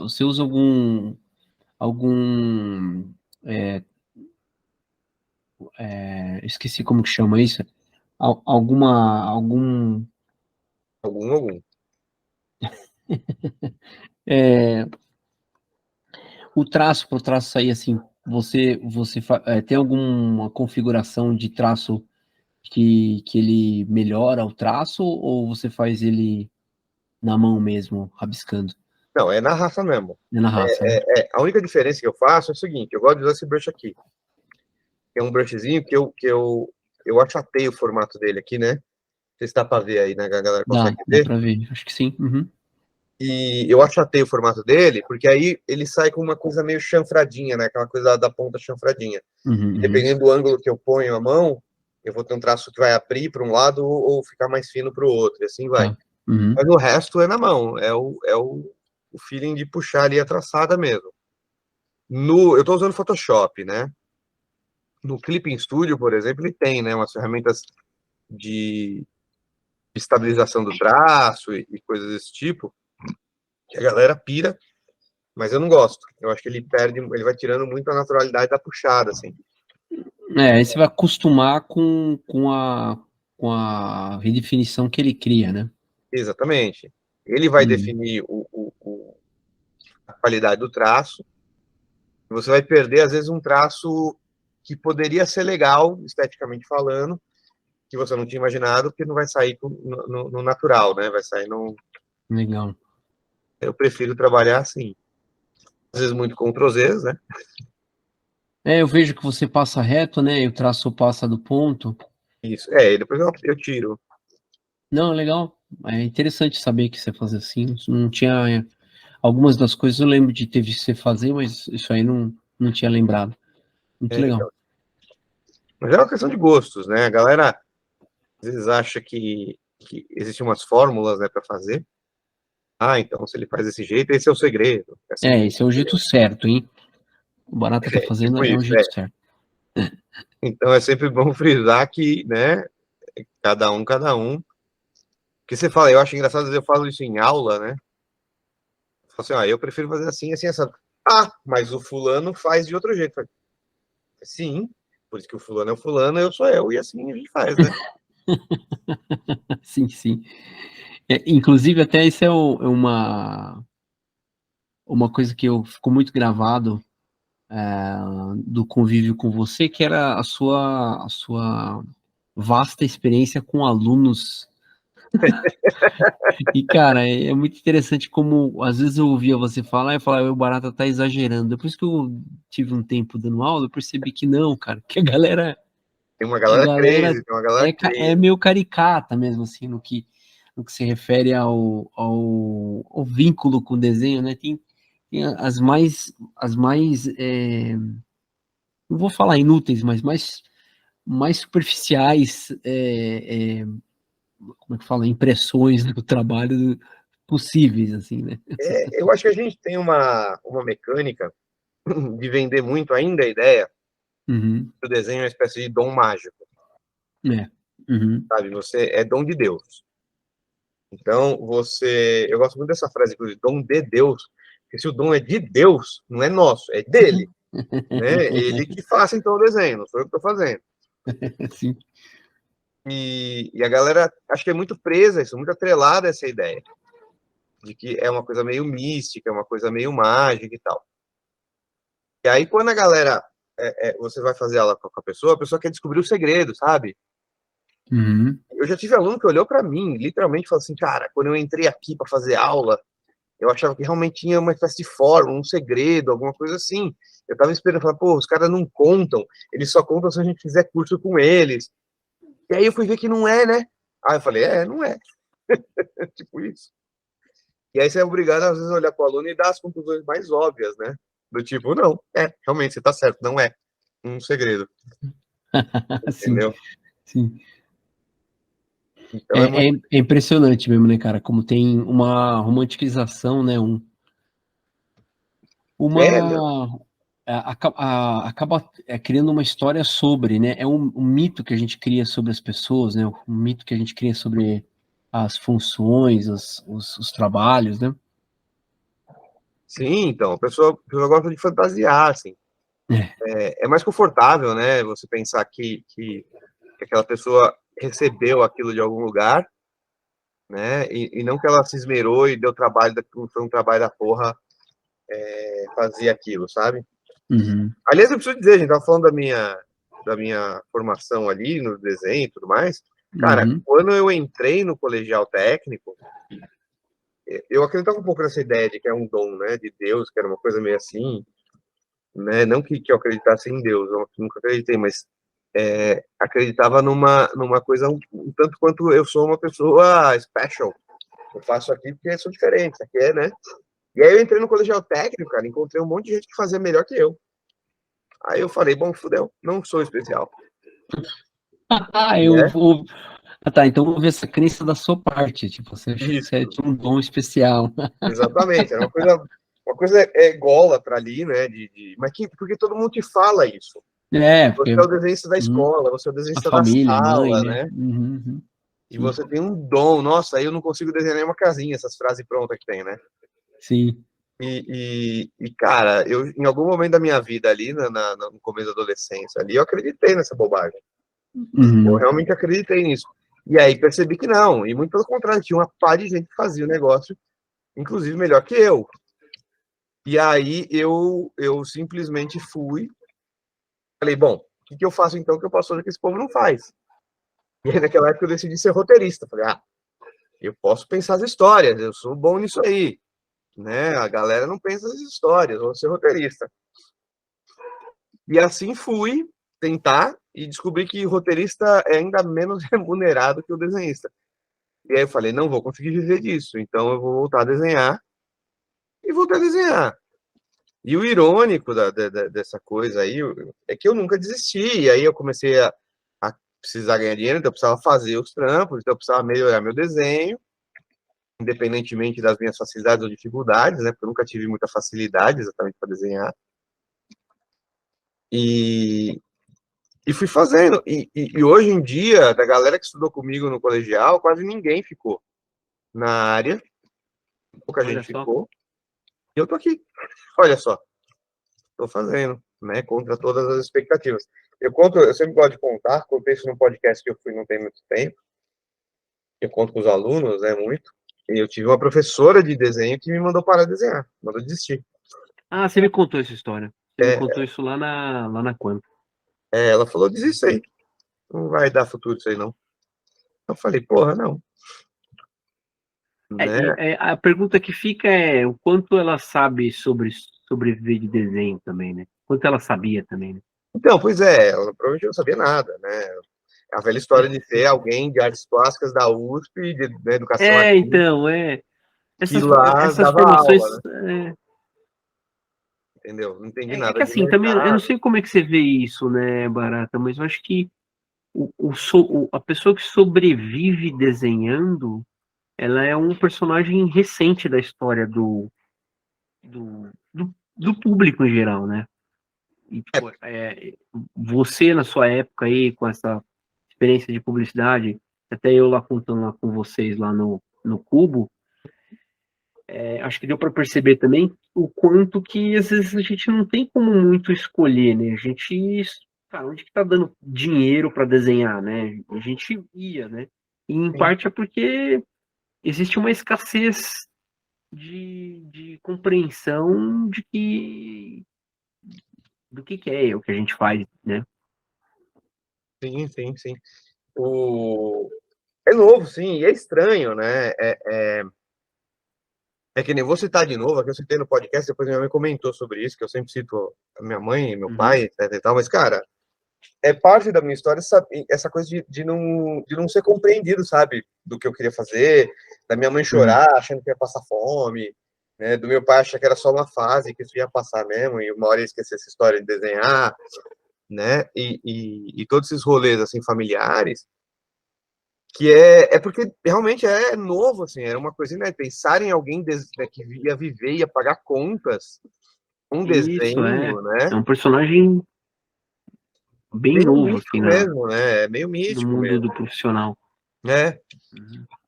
algum esqueci como que chama isso? Algum Algum. o traço para o traço sair assim, você tem alguma configuração de traço que ele melhora o traço ou você faz ele na mão mesmo, rabiscando? Não, é na raça mesmo. É na raça, né? A única diferença que eu faço é o seguinte, eu gosto de usar esse brush aqui. É um brushzinho que eu achatei o formato dele aqui, né? Não sei se dá pra ver aí, né? A galera consegue Dá ver. pra ver. Acho que sim. Uhum. E eu achatei o formato dele, porque aí ele sai com uma coisa meio chanfradinha, né? Aquela coisa da ponta chanfradinha. Uhum, E uhum. dependendo do ângulo que eu ponho a mão, eu vou ter um traço que vai abrir para um lado ou ficar mais fino para o outro, e assim vai. Tá. Uhum. Mas o resto é na mão, o feeling de puxar ali a traçada mesmo. Eu estou usando Photoshop, né? No Clipping Studio, por exemplo, ele tem, né, umas ferramentas de estabilização do traço e coisas desse tipo, que a galera pira, mas eu não gosto. Eu acho que ele perde, ele vai tirando muito a naturalidade da puxada, assim. Aí você vai acostumar com a redefinição que ele cria, né? Exatamente. Ele vai Uhum. definir a qualidade do traço. Você vai perder, às vezes, um traço que poderia ser legal, esteticamente falando, que você não tinha imaginado, porque não vai sair no natural, né? Vai sair no. Legal. Eu prefiro trabalhar assim. Às vezes muito Ctrl+Z, né? Eu vejo que você passa reto, né? E o traço passa do ponto. Isso. É, e depois eu tiro. Não, legal. É interessante saber que você faz assim. Não tinha. Algumas das coisas eu lembro de ter visto você fazer, mas isso aí não tinha lembrado. Muito É, legal. então. Mas é uma questão de gostos, né? A galera às vezes acha que existem umas fórmulas, né, para fazer. Ah, então se ele faz desse jeito, esse é o segredo. É assim que Esse é o jeito certo, hein? O Barata tá fazendo tipo é o isso, jeito certo. Então é sempre bom frisar que, né, cada um. Porque você fala, eu acho engraçado, eu falo isso em aula, né? Eu falo assim, eu prefiro fazer assim, assim, assim. Ah, mas o fulano faz de outro jeito. Sim, por isso que o fulano é o fulano, eu sou eu, e assim a gente faz, né? Sim, sim. Inclusive, até isso é uma coisa que eu ficou muito gravado do convívio com você, que era a sua vasta experiência com alunos. E, cara, é muito interessante como, às vezes eu ouvia você falar e eu falava, o Barata tá exagerando. Depois que eu tive um tempo dando aula, eu percebi que não, cara, que a galera, Tem uma a galera galera crazy, tem uma galera é crazy. meio caricata mesmo, assim, no que se refere ao vínculo com o desenho, né? Tem as mais, não vou falar inúteis, mas mais superficiais, como é que fala, impressões do trabalho possíveis, assim, né? Essas Eu pessoas. acho que a gente tem uma mecânica de vender muito ainda a ideia Uhum, que o desenho é uma espécie de dom mágico, é. Uhum. sabe? Você é dom de Deus. Então, eu gosto muito dessa frase, inclusive, dom de Deus, porque se o dom é de Deus, não é nosso, é dele, né? Ele que faça então o desenho, não sou eu que estou fazendo. Sim. E a galera, acho que é muito presa, isso, muito atrelada a essa ideia, de que é uma coisa meio mística, é uma coisa meio mágica e tal. E aí, quando a galera, você vai fazer ela com a pessoa quer descobrir o segredo, sabe? Uhum. Eu já tive aluno que olhou para mim, literalmente, falou assim, cara, quando eu entrei aqui para fazer aula, eu achava que realmente tinha uma espécie de fórmula, um segredo, alguma coisa assim. Eu tava esperando, falar, pô, os caras não contam, eles só contam se a gente fizer curso com eles. E aí eu fui ver que não é, né? Aí eu falei, não é, tipo isso. E aí você é obrigado, às vezes, a olhar para o aluno e dar as conclusões mais óbvias, né? Do tipo, não, realmente, você tá certo, não é um segredo, Sim, entendeu? sim. Então é É, muito. é, é impressionante mesmo, né, cara? Como tem uma romantização, né? Não, Uma acaba criando uma história sobre, né? É um mito que a gente cria sobre as pessoas, né? Um mito que a gente cria sobre as funções, os trabalhos, né? sim, então, a pessoa gosta de fantasiar, assim. É. É mais confortável, né? Você pensar que aquela pessoa recebeu aquilo de algum lugar, né? E não que ela se esmerou e deu trabalho, foi um trabalho da porra fazer aquilo, sabe? Uhum. Aliás, eu preciso dizer, a gente tava falando da minha formação ali, no desenho e tudo mais, cara, quando eu entrei no colegial técnico, eu acreditava um pouco nessa ideia de que é um dom, né, de Deus, que era uma coisa meio assim, né, não que eu acreditasse em Deus, eu nunca acreditei, mas acreditava numa coisa um tanto quanto eu sou uma pessoa special. Eu faço aqui porque eu sou diferente, isso aqui né? E aí eu entrei no colegial técnico, cara, encontrei um monte de gente que fazia melhor que eu. Aí eu falei, bom, fudeu, não sou especial. Eu vou. Tá, então vou ver essa crença da sua parte, tipo, você tinha um dom especial. Exatamente, era uma coisa ególatra ali, né, mas porque todo mundo te fala isso. Porque... Você é o desenhista da escola, você é o desenhista da sala, né? E você tem um dom. Nossa, aí eu não consigo desenhar nenhuma casinha, essas frases prontas que tem, né? Sim. E cara, eu em algum momento da minha vida ali, no começo da adolescência ali, eu acreditei nessa bobagem. Eu realmente acreditei nisso. E aí percebi que não, e muito pelo contrário, tinha uma pá de gente que fazia o negócio, inclusive melhor que eu. E aí eu simplesmente fui, falei, bom, o que eu faço então que eu posso fazer que esse povo não faz? E aí naquela época eu decidi ser roteirista. Falei, eu posso pensar as histórias, eu sou bom nisso aí. Né? A galera não pensa as histórias, eu vou ser roteirista. E assim fui tentar e descobri que roteirista é ainda menos remunerado que o desenhista. E aí eu falei, não vou conseguir viver disso, então eu vou voltar a desenhar e voltar a desenhar. E o irônico dessa coisa aí é que eu nunca desisti. E aí eu comecei a precisar ganhar dinheiro, então eu precisava fazer os trampos, então eu precisava melhorar meu desenho, independentemente das minhas facilidades ou dificuldades, né? Porque eu nunca tive muita facilidade exatamente para desenhar. E fui fazendo. E hoje em dia, da galera que estudou comigo no colegial, quase ninguém ficou na área, pouca gente ficou. E eu tô aqui. Olha só, tô fazendo, né? Contra todas as expectativas. Eu sempre gosto de contar, contei isso num podcast que eu fui não tem muito tempo. Eu conto com os alunos, né? Muito. E eu tive uma professora de desenho que me mandou parar de desenhar, mandou desistir. Você me contou essa história. Você me contou isso lá na Quanto. Ela falou, desiste aí. Não vai dar futuro isso aí, não. Eu falei, porra, não. Né? A pergunta que fica é o quanto ela sabe sobre sobreviver de desenho também, né? Quanto ela sabia também, né? Então, pois é, ela provavelmente não sabia nada, né? A velha história de ser alguém de artes plásticas da USP, de educação artística, então, que lá essas dava formações... aula, né? Entendeu? Não entendi nada que de assim, também, eu não mercado. sei como é que você vê isso, né, Barata, mas eu acho que a pessoa que sobrevive desenhando, ela é um personagem recente da história do público em geral, né? E, tipo, você, na sua época aí, com essa experiência de publicidade, até eu lá contando lá com vocês lá no Cubo, acho que deu para perceber também o quanto que às vezes a gente não tem como muito escolher, né? A gente, cara, onde que tá dando dinheiro para desenhar, né? A gente ia, né? E em parte é porque existe uma escassez de compreensão do que é o que a gente faz, né? Sim, sim, sim. É novo, sim, e é estranho, né? É que nem vou citar de novo, aqui eu citei no podcast, depois minha mãe comentou sobre isso, que eu sempre cito a minha mãe, meu pai, etc e tal, mas, cara, é parte da minha história essa coisa de não ser compreendido, sabe? Do que eu queria fazer, da minha mãe chorar, achando que ia passar fome, né? Do meu pai achar que era só uma fase, que isso ia passar mesmo, e uma hora ia esquecer essa história de desenhar, né? E todos esses rolês, assim, familiares, que é porque realmente é novo, assim, era uma coisa, né? Pensar em alguém né, que ia viver, ia pagar contas, um Isso, desenho, né? é um personagem bem Meio novo, assim, místico mesmo, né? É meio no místico mundo mesmo, do profissional. né?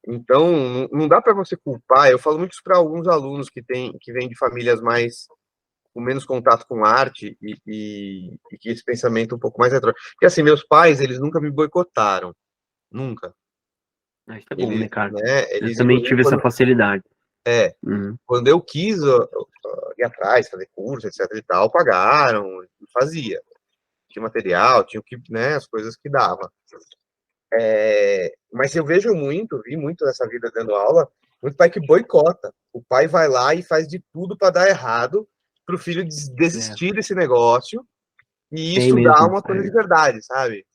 Então, não dá para você culpar. Eu falo muito isso para alguns alunos que vêm de famílias mais com menos contato com arte e que esse pensamento um pouco mais retro. Porque assim, meus pais, eles nunca me boicotaram, nunca. Isso é bom, né, cara? Eu Eles também inclusive tive essa facilidade. quando eu quis ir atrás, fazer curso, etc e tal, pagaram, fazia. tinha material, tinha o que, né, as coisas que dava. Mas eu vi muito nessa vida dando aula, muito pai que boicota. O pai vai lá e faz de tudo para dar errado, para o filho desistir desse negócio e Tem estudar mesmo. uma coisa de verdade, sabe?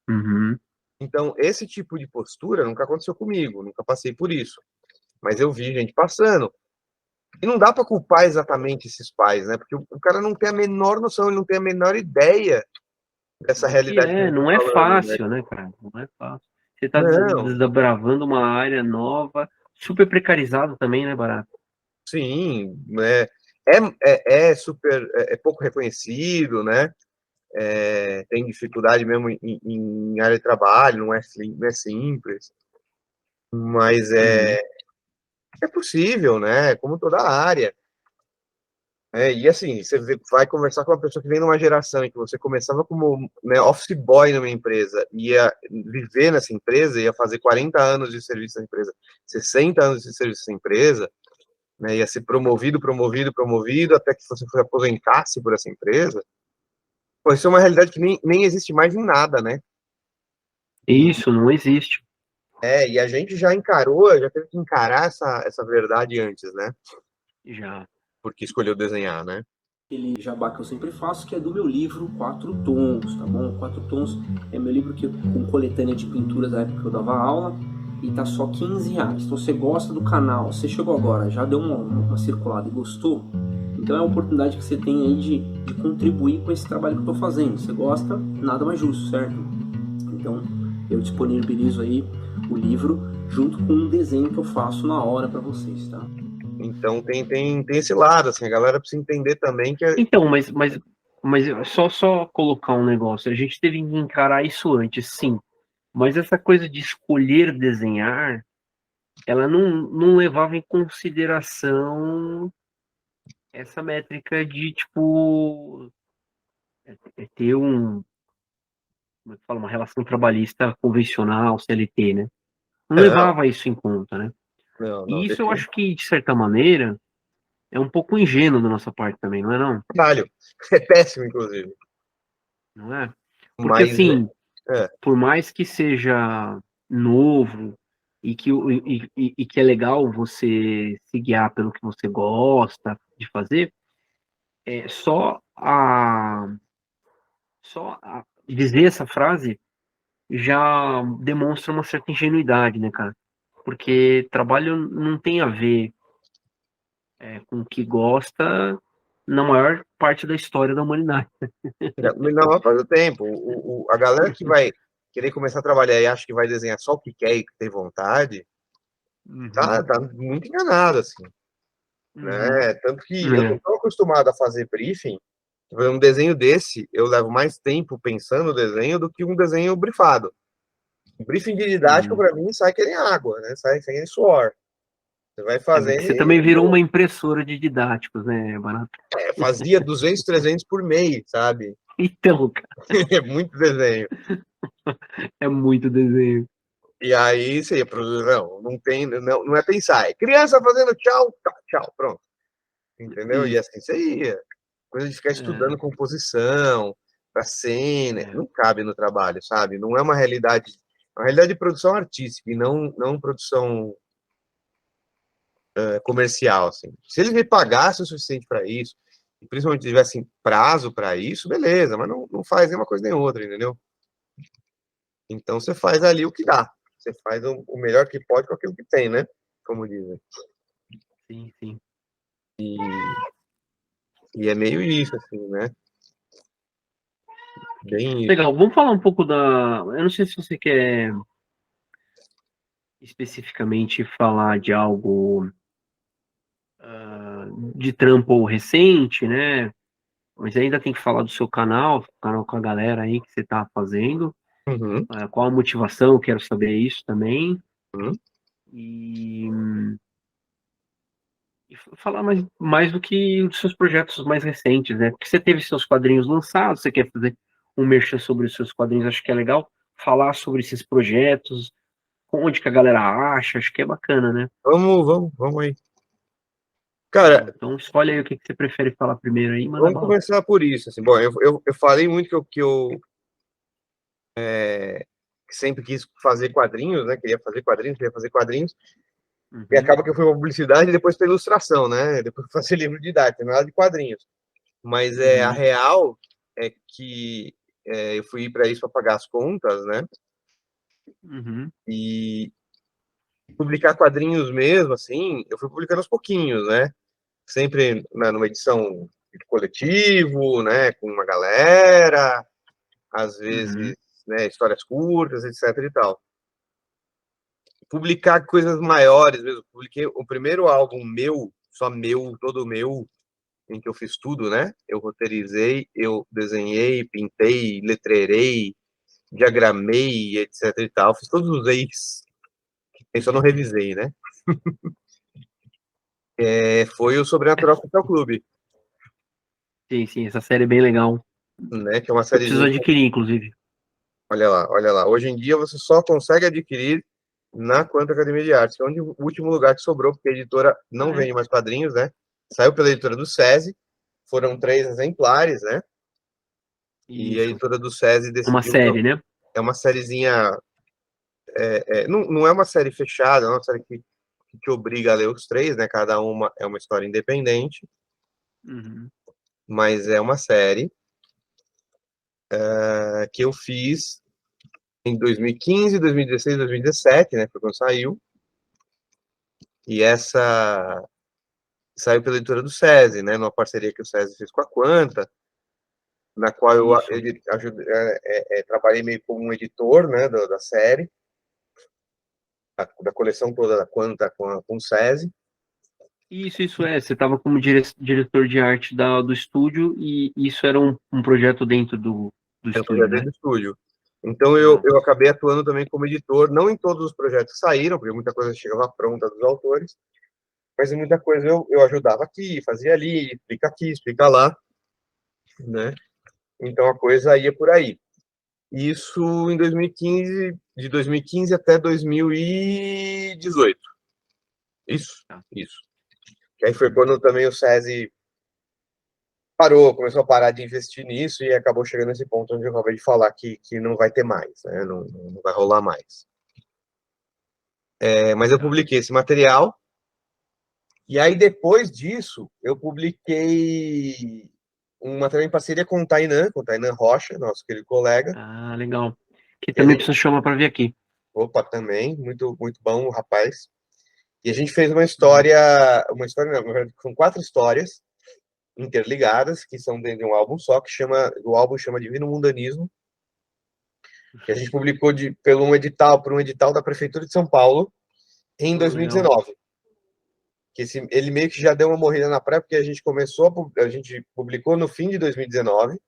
Uhum. Então, esse tipo de postura nunca aconteceu comigo, nunca passei por isso. Mas eu vi gente passando. E não dá para culpar exatamente esses pais, né? Porque o cara não tem a menor noção, ele não tem a menor ideia dessa realidade que a gente Não está é falando, né? fácil, né, cara? Não é fácil. Você tá Não, desbravando uma área nova, super precarizado também, né, Barato? sim, né? É pouco reconhecido, né? Tem dificuldade mesmo em área de trabalho, não é simples, mas é possível, né? Como toda área. E assim, vai conversar com uma pessoa que vem numa geração em que você começava como, né, office boy numa empresa, ia viver nessa empresa, ia fazer 40 anos de serviço na empresa, 60 anos de serviço na empresa, né, ia ser promovido, até que você se aposentasse por essa empresa. Pô, isso é uma realidade que nem existe mais em nada, né? E, Isso não existe. e a gente já teve que encarar essa verdade antes, né? Já. Porque escolheu desenhar, né? Aquele jabá que eu sempre faço, que é do meu livro Quatro Tons, tá bom? Quatro Tons é meu livro com coletânea de pinturas da época que eu dava aula, e tá só R$15. Então, você gosta do canal, você chegou agora, já deu uma circulada e gostou, então é a oportunidade que você tem aí de contribuir com esse trabalho que eu tô fazendo. Você gosta, nada mais justo, certo? Então, eu disponibilizo aí o livro junto com um desenho que eu faço na hora para vocês, tá? Então tem esse lado, assim, a galera precisa entender também que Então, mas só colocar um negócio. A gente teve que encarar isso antes, sim. Mas essa coisa de escolher desenhar, ela não levava em consideração essa métrica de, tipo, ter como é que fala, uma relação trabalhista convencional, CLT, né? Não não, levava isso em conta, né? não, E isso eu define acho que, de certa maneira, é um pouco ingênuo da nossa parte também, não é não? trabalho. É péssimo, inclusive. Não é? Porque Mas assim, é, por mais que seja novo e que é legal você se guiar pelo que você gosta de fazer, é só dizer essa frase já demonstra uma certa ingenuidade, né, cara? Porque trabalho não tem a ver com o que gosta na maior parte da história da humanidade. não faz o tempo. A galera que vai querer começar a trabalhar e acha que vai desenhar só o que quer e que tem vontade, Uhum, tá muito enganado, assim, uhum, né? Tanto que eu tô é, tão acostumado a fazer briefing, que um desenho desse, eu levo mais tempo pensando no desenho do que um desenho brifado. O briefing de didático, uhum. para mim, sai que nem água, né? Sai em suor. Você vai Mas fazendo você também virou e uma impressora de didáticos, né, Barato? fazia 200, 300 por mês, sabe? Então, cara, É muito desenho. é muito desenho. E aí você ia pro. Não tem, não é pensar, é criança fazendo tchau, tá, tchau, pronto. Entendeu? E Isso. assim você ia. Coisa de ficar É, estudando composição, pra cena, é. não cabe no trabalho, sabe? Não é uma realidade de produção artística e não produção comercial, assim. Se eles me pagassem o suficiente para isso, e principalmente tivessem prazo para isso, beleza, mas não faz nem uma coisa nem outra, entendeu? Então você faz ali o que dá. Você faz o melhor que pode com aquilo que tem, né? Como dizem. Sim, sim. E é meio isso, assim, né? Bem isso. Legal, vamos falar um pouco da. Eu não sei se você quer especificamente falar de algo de trampo recente, né? Mas ainda tem que falar do seu canal com a galera aí que você está fazendo. Uhum, Qual a motivação? Eu quero saber isso também. uhum. E, e falar mais do que os seus projetos mais recentes, né? Porque você teve seus quadrinhos lançados, você quer fazer um merchan sobre os seus quadrinhos, acho que é legal falar sobre esses projetos, onde que a galera acha, acho que é bacana, né? Vamos aí. Cara, Então escolhe aí o que você prefere falar primeiro aí, manda vamos bala. começar por isso. Assim, bom, eu falei muito que eu sempre quis fazer quadrinhos, né? Queria fazer quadrinhos. E Uhum, acaba que eu fui para publicidade e depois para ilustração, né? Depois fui fazer livro didático, nada de quadrinhos. Mas a uhum, real é que eu fui para isso para pagar as contas, né? uhum, E publicar quadrinhos mesmo, assim, eu fui publicando aos pouquinhos, né? Sempre numa edição de coletivo, né? Com uma galera, às uhum. vezes, né? Histórias curtas, etc e tal. Publicar coisas maiores mesmo. Publiquei o primeiro álbum meu, só meu, todo meu, em que eu fiz tudo, né? Eu roteirizei, eu desenhei, pintei, letreirei, diagramei, etc e tal. Fiz todos os ex, eu só não revisei, né? Foi o Sobrenatural Social Clube, Sim, sim, essa série é bem legal. né? Que é uma Eu preciso sériezinha. adquirir, inclusive. Olha lá, olha lá. Hoje em dia você só consegue adquirir na Quanto Academia de Artes, que é o último lugar que sobrou, porque a editora não Ah, é? vende mais quadrinhos, né? Saiu pela editora do SESI, foram 3 exemplares, né? E a Isso. editora do SESI Uma decidiu que série, né? é uma sériezinha. Não é uma série fechada, é uma série que te obriga a ler os 3, né? Cada uma é uma história independente, Uhum. mas é uma série que eu fiz em 2015, 2016, 2017, né? Foi quando saiu. E essa saiu pela editora do SESI, né? Numa parceria que o SESI fez com a Quanta, na qual Isso. trabalhei meio como um editor, né? Da série, da coleção toda da Quanta com o SESI. Isso é. Você estava como diretor de arte do estúdio e isso era um projeto dentro do Eu estúdio, projetei né? do estúdio. Então Ah, eu acabei atuando também como editor, não em todos os projetos que saíram, porque muita coisa chegava pronta dos autores, mas em muita coisa eu ajudava aqui, fazia ali, explica aqui, explica lá, né? Então a coisa ia por aí. Isso em 2015, de 2015 até 2018. Isso, tá. isso. Que aí foi quando também o SESI parou, começou a parar de investir nisso e acabou chegando nesse ponto onde eu acabei de falar que não vai ter mais, né? Não vai rolar mais. Mas eu Tá. publiquei esse material e aí depois disso eu publiquei um material em parceria com o Tainan Rocha, nosso querido colega, Ah, legal. Que que a também gente, precisa chamar para vir aqui. opa, também, muito, muito bom, rapaz. E a gente fez Uhum. uma história, não, na verdade, são 4 histórias interligadas, que são dentro de um álbum só, o álbum chama Divino Mundanismo, que a gente publicou por um edital da Prefeitura de São Paulo em Ah, legal. 2019. Ele meio que já deu uma morrida na praia, porque a gente publicou no fim de 2019,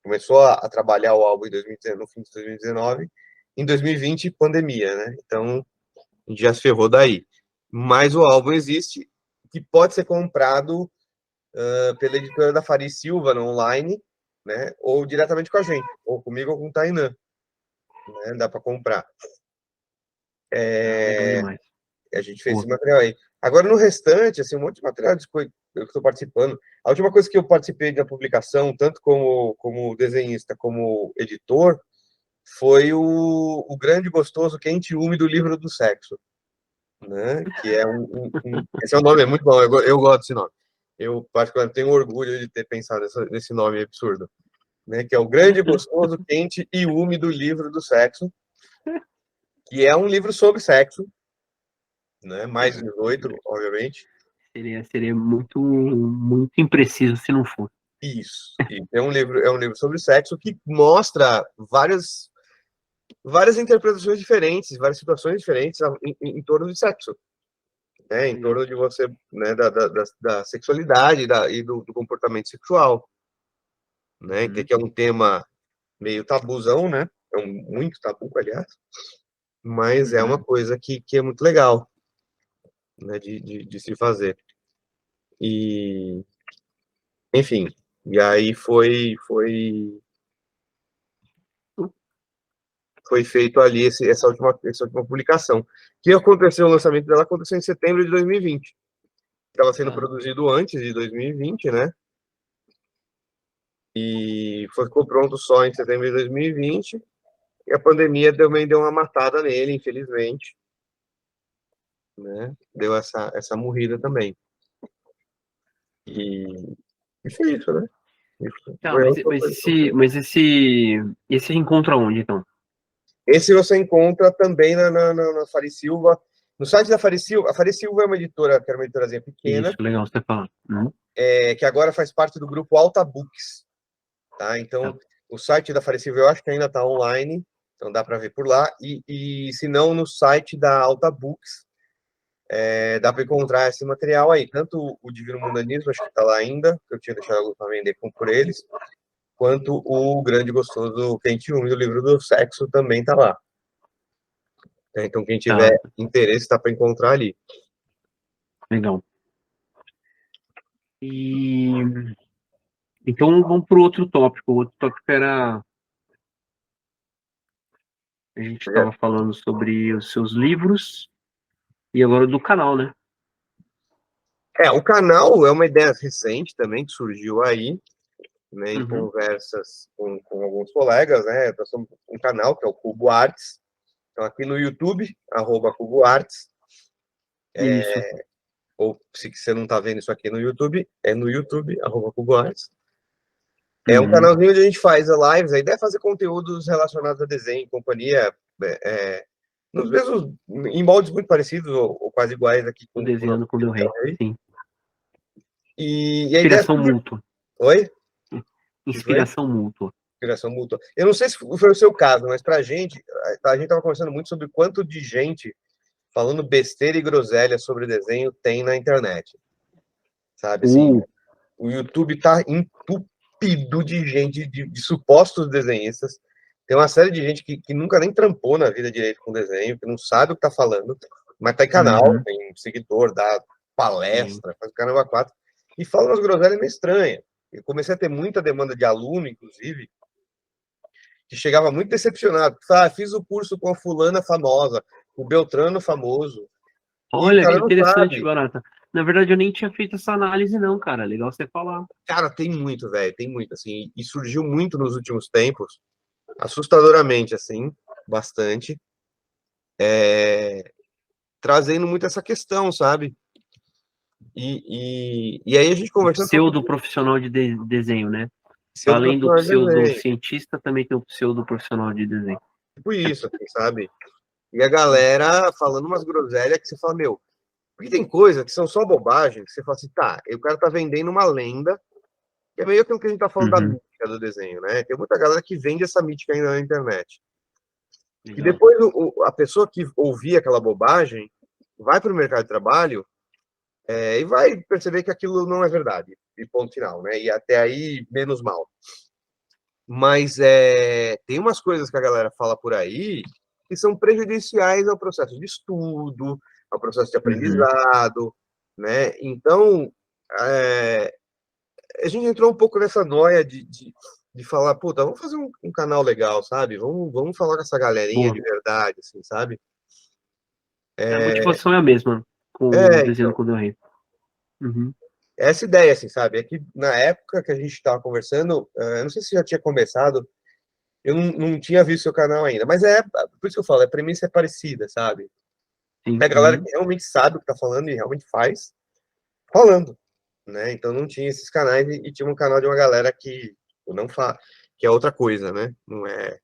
começou a trabalhar o álbum em 2019, no fim de 2019, em 2020, pandemia, né? Então, a gente já se ferrou daí. Mas o álbum existe, que pode ser comprado pela editora da Faria Silva no online, né? Ou diretamente com a gente, ou comigo ou com o Tainan, né? Dá para comprar. Ah, legal demais. A gente fez Pô, esse material aí. Agora, no restante, assim, um monte de material eu estou participando. A última coisa que eu participei da publicação, tanto como desenhista como editor, foi o grande, gostoso, quente e úmido livro do sexo, né? Que é esse é um nome é muito bom, eu gosto desse nome. Eu, particularmente, tenho orgulho de ter pensado nesse nome absurdo, né? Que é o grande, gostoso, quente e úmido livro do sexo, que é um livro sobre sexo, né? Mais 18, obviamente. seria muito, muito impreciso se não for. Isso. É um livro sobre sexo que mostra várias interpretações diferentes, várias situações diferentes em torno de sexo, né? Em Legal. torno de você, né? Da sexualidade e do comportamento sexual, né? Uhum, Que é um tema meio tabuzão, né? Muito tabu, aliás, mas é uma uhum. coisa que é muito legal, né? De se fazer. E, enfim, e aí foi feito ali essa última publicação. O que aconteceu, o lançamento dela aconteceu em setembro de 2020. estava sendo Ah. produzido antes de 2020, né? E ficou pronto só em setembro de 2020. E a pandemia também deu uma matada nele, infelizmente. Né? Deu essa morrida também. E foi isso, né? Isso. Tá, Foi a mas, última mas coisa que eu esse, fiz. mas esse encontra onde, então? Esse você encontra também na Faria Silva. No site da Faria Silva, a Faria Silva é uma editora, que era uma editorazinha pequena, Isso, legal você falar. que agora faz parte do grupo Alta Books. Tá? Então, Tá. o site da Faria Silva eu acho que ainda está online, então dá para ver por lá. E se não, no site da Alta Books, dá para encontrar esse material aí. Tanto o Divino Mundanismo, acho que está lá ainda, que eu tinha deixado para vender por eles, quanto o Grande Gostoso Quente e Úmido, o livro do sexo, também está lá. Então, quem tiver Tá, interesse, está para encontrar ali. legal. E então vamos para o outro tópico. O outro tópico era. A gente estava falando sobre os seus livros e agora do canal, né? O canal é uma ideia recente também, que surgiu aí, né, em Uhum. conversas com alguns colegas, né? Nós somos um canal que é o Cubo Arts. Então, aqui no YouTube, @Cubo Arts. Isso. Ou se você não está vendo isso aqui no YouTube, é no YouTube, @Cubo Arts. É um Uhum. canalzinho onde a gente faz lives. A ideia é fazer conteúdos relacionados a desenho e companhia, nos mesmos, em moldes muito parecidos ou quase iguais aqui O com o nosso Desenhando com Del Rey. Rei. Sim. E a ideia é Inspiração fazer... mútua. Oi? Que foi? Inspiração mútua. Inspiração mútua. Eu não sei se foi o seu caso, mas pra gente, a gente estava conversando muito sobre quanto de gente falando besteira e groselha sobre desenho tem na internet. Sabe, assim, o YouTube tá entupido de gente, de supostos desenhistas. Tem uma série de gente que nunca nem trampou na vida direito com desenho, que não sabe o que tá falando, mas tá em canal, Uhum. tem seguidor, dá Sim. palestra, faz o caramba 4, e fala umas groselhas meio estranhas. Eu comecei a ter muita demanda de aluno, inclusive, que chegava muito decepcionado. Fiz o curso com a fulana famosa, o Beltrano famoso, e o Olha, que cara não interessante, sabe. Barata. Na verdade, eu nem tinha feito essa análise, não, cara. Legal você falar. Cara, tem muito, velho, tem muito, assim, e surgiu muito nos últimos tempos, assustadoramente, assim, bastante, trazendo muito essa questão, sabe? E aí a gente O conversando pseudo profissional de desenho, né? se eu Além do profissional de pseudo desenho, cientista, também tem o pseudo profissional de desenho. tipo isso, assim, sabe? E a galera falando umas groselhas que você fala, meu, porque tem coisa que são só bobagem, que você fala assim, tá, o cara tá vendendo uma lenda, que é meio aquilo que a gente tá falando da Uhum. mítica do desenho, né? Tem muita galera que vende essa mítica ainda na internet. E Legal. depois a pessoa que ouvir aquela bobagem vai para o mercado de trabalho e vai perceber que aquilo não é verdade, e ponto final, né? E até aí, menos mal. Mas tem umas coisas que a galera fala por aí que são prejudiciais ao processo de estudo, ao processo de Uhum. aprendizado, né? Então, a gente entrou um pouco nessa noia de falar, puta, vamos fazer um canal legal, sabe? Vamos falar com essa galerinha Boa. de verdade, assim, sabe? A motivação é a mesma com o Desenho Então, com o Del Rey. Uhum. essa ideia, assim, sabe? É que na época que a gente estava conversando, eu não sei se já tinha começado, eu não tinha visto seu canal ainda, mas por isso que eu falo, a premissa é parecida, sabe? Sim. É a galera Uhum. que realmente sabe o que tá falando e realmente faz, falando, né? Então não tinha esses canais e tinha um canal de uma galera que não fala, que é outra coisa, né? Não é.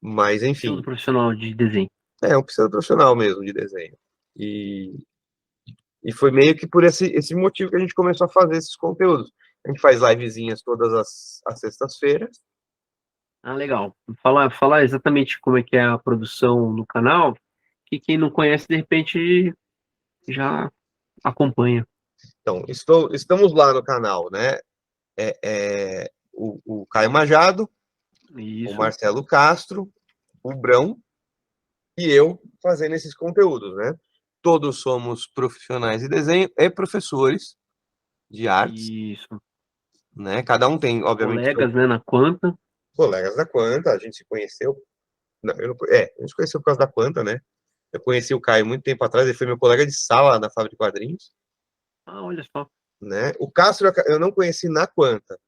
Mas, Pseudo enfim, profissional de desenho. é um pseudo profissional mesmo de desenho. E foi meio que por esse motivo que a gente começou a fazer esses conteúdos. A gente faz livezinhas todas as sextas-feiras. Ah, legal. Falar exatamente como é que é a produção no canal, que quem não conhece, de repente, já acompanha. Então, estamos lá no canal, né? O Caio Majado, o Isso. Marcelo Castro, o Brão e eu fazendo esses conteúdos, né? Todos somos profissionais de desenho e professores de artes, Isso. né? Cada um tem, obviamente, seu Colegas, né, na Quanta. colegas da Quanta, a gente se conheceu. Não, a gente se conheceu por causa da Quanta, né? Eu conheci o Caio muito tempo atrás, ele foi meu colega de sala na Fábrica de Quadrinhos. Ah, olha só. né? O Castro eu não conheci na Quanta,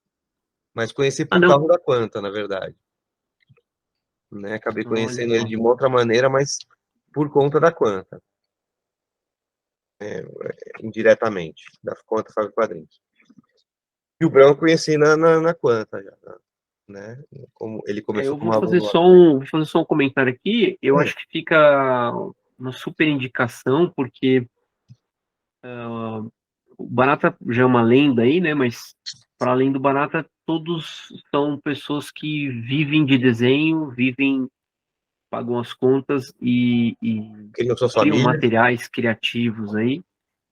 mas conheci Ah, por não. causa da Quanta, na verdade. Né? Acabei Olha conhecendo ele só. de uma outra maneira, mas por conta da Quanta, indiretamente, da Quanta Fábio Quadrinhos. E o Brão eu conheci na Quanta já, né? Como ele começou Eu como aluno lá. vou fazer só um comentário aqui. Eu acho que fica uma super indicação, porque o Barata já é uma lenda aí, né? Mas para além do Barata, todos são pessoas que vivem de desenho, pagam as contas e Criou sua criam família. materiais criativos aí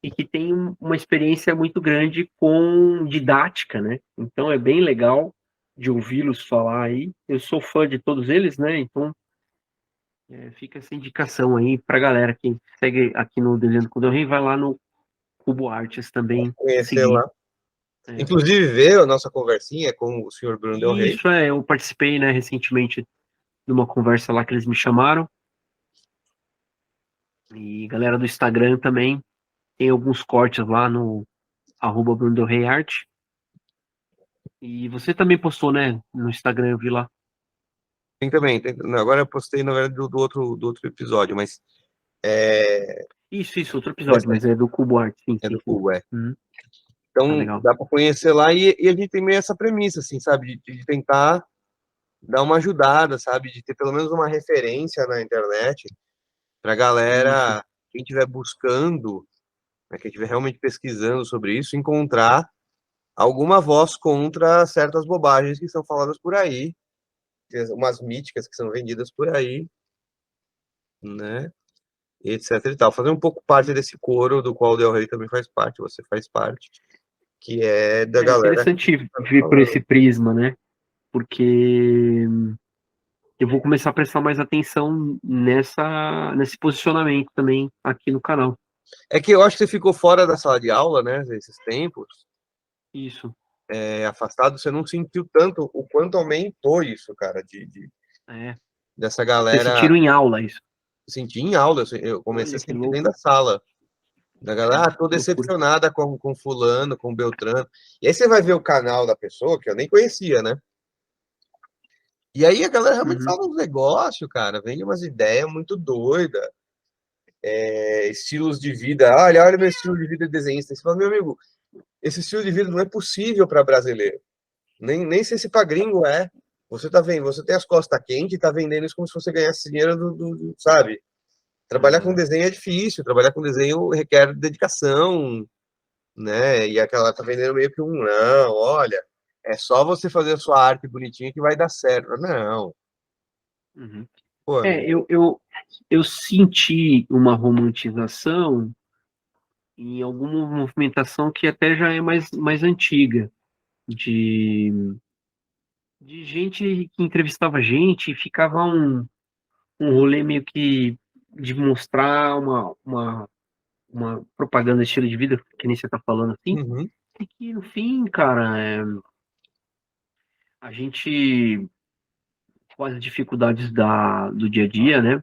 e que têm uma experiência muito grande com didática, né? Então é bem legal de ouvi-los falar aí. Eu sou fã de todos eles, né? Então fica essa indicação aí pra galera que segue aqui no Desenho com o Del Rey, vai lá no Cubo Artes também Conhecer seguir. lá. É. Inclusive, ver a nossa conversinha com o senhor Bruno Del Rey. Isso eu participei, né, recentemente de uma conversa lá que eles me chamaram. E galera do Instagram também, tem alguns cortes lá no @Bruno Del Rey Arte. E você também postou, né, no Instagram, eu vi lá. Tem também. Não, agora eu postei, na verdade, do outro episódio, mas Isso, outro episódio, dessa, mas é do Cubo Arte, sim, é sim, do sim. Cubo, é. Tá Então, legal. dá para conhecer lá e a gente tem meio essa premissa, assim, sabe? De tentar dar uma ajudada, sabe? De ter pelo menos uma referência na internet para Isso. galera, quem estiver buscando, né, quem estiver realmente pesquisando sobre isso, encontrar alguma voz contra certas bobagens que são faladas por aí, umas míticas que são vendidas por aí, né? Etc e tal. Fazer um pouco parte desse coro do qual o Del Rey também faz parte, você faz parte, que é da É galera interessante que tá ver por falando. esse prisma, né? Porque eu vou começar a prestar mais atenção nesse posicionamento também aqui no canal. É que eu acho que você ficou fora da sala de aula, né, esses tempos, Isso. afastado, você não sentiu tanto o quanto aumentou isso, cara, É. dessa Vocês galera sentiram em aula isso. sentir em aula. Eu comecei Olha a que sentir dentro louco. da sala. Da galera, tô Que loucura. decepcionada com fulano, com Beltrano. E aí você vai ver o canal da pessoa, que eu nem conhecia, né? E aí a galera realmente Uhum. fala uns negócios, cara, vende umas ideias muito doidas, estilos de vida. Olha meu estilo de vida desenhista. Você fala, meu amigo, esse estilo de vida não é possível para brasileiro. Nem sei se para gringo é. Você tá vendo, você tem as costas quentes e tá vendendo isso como se você ganhasse dinheiro sabe? Trabalhar com É. desenho é difícil, trabalhar com desenho requer dedicação, né? E aquela tá vendendo meio que não, olha, é só você fazer a sua arte bonitinha que vai dar certo. Não, Uhum. pô, Eu senti uma romantização em alguma movimentação que até já é mais antiga, de, de gente que entrevistava gente e ficava um rolê meio que de mostrar uma propaganda de estilo de vida, que nem você tá falando assim, uhum, e que no fim, cara, a gente, com as dificuldades do dia a dia, né,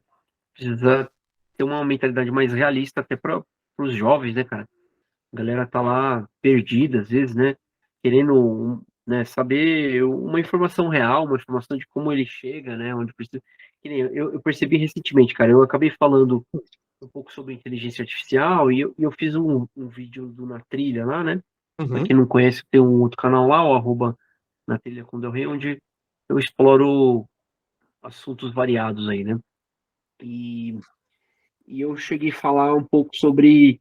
precisa ter uma mentalidade mais realista até para os jovens, né, cara? A galera tá lá perdida, às vezes, né? Querendo, né, saber uma informação real, uma informação de como ele chega, né? Onde precisa. Que nem eu percebi recentemente, cara. Eu acabei falando um pouco sobre inteligência artificial e eu fiz um vídeo do Na Trilha lá, né? Pra uhum, quem não conhece, tem um outro canal lá, o Na Trilha com Del Rey, onde eu exploro assuntos variados aí, né? E, e eu cheguei a falar um pouco sobre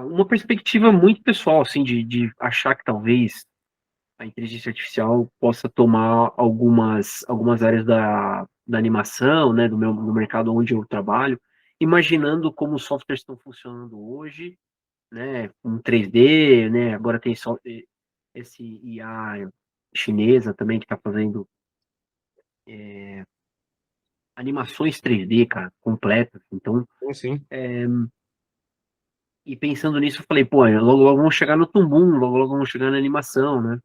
uma perspectiva muito pessoal, assim, de achar que talvez a inteligência artificial possa tomar algumas áreas da animação, né, do mercado onde eu trabalho, imaginando como os softwares estão funcionando hoje, né, com 3D, né, agora tem só esse IA chinesa também que está fazendo animações 3D, cara, completas. Então, sim, sim. e pensando nisso, eu falei, pô, logo logo vamos chegar no Tumbum, logo logo vamos chegar na animação, né?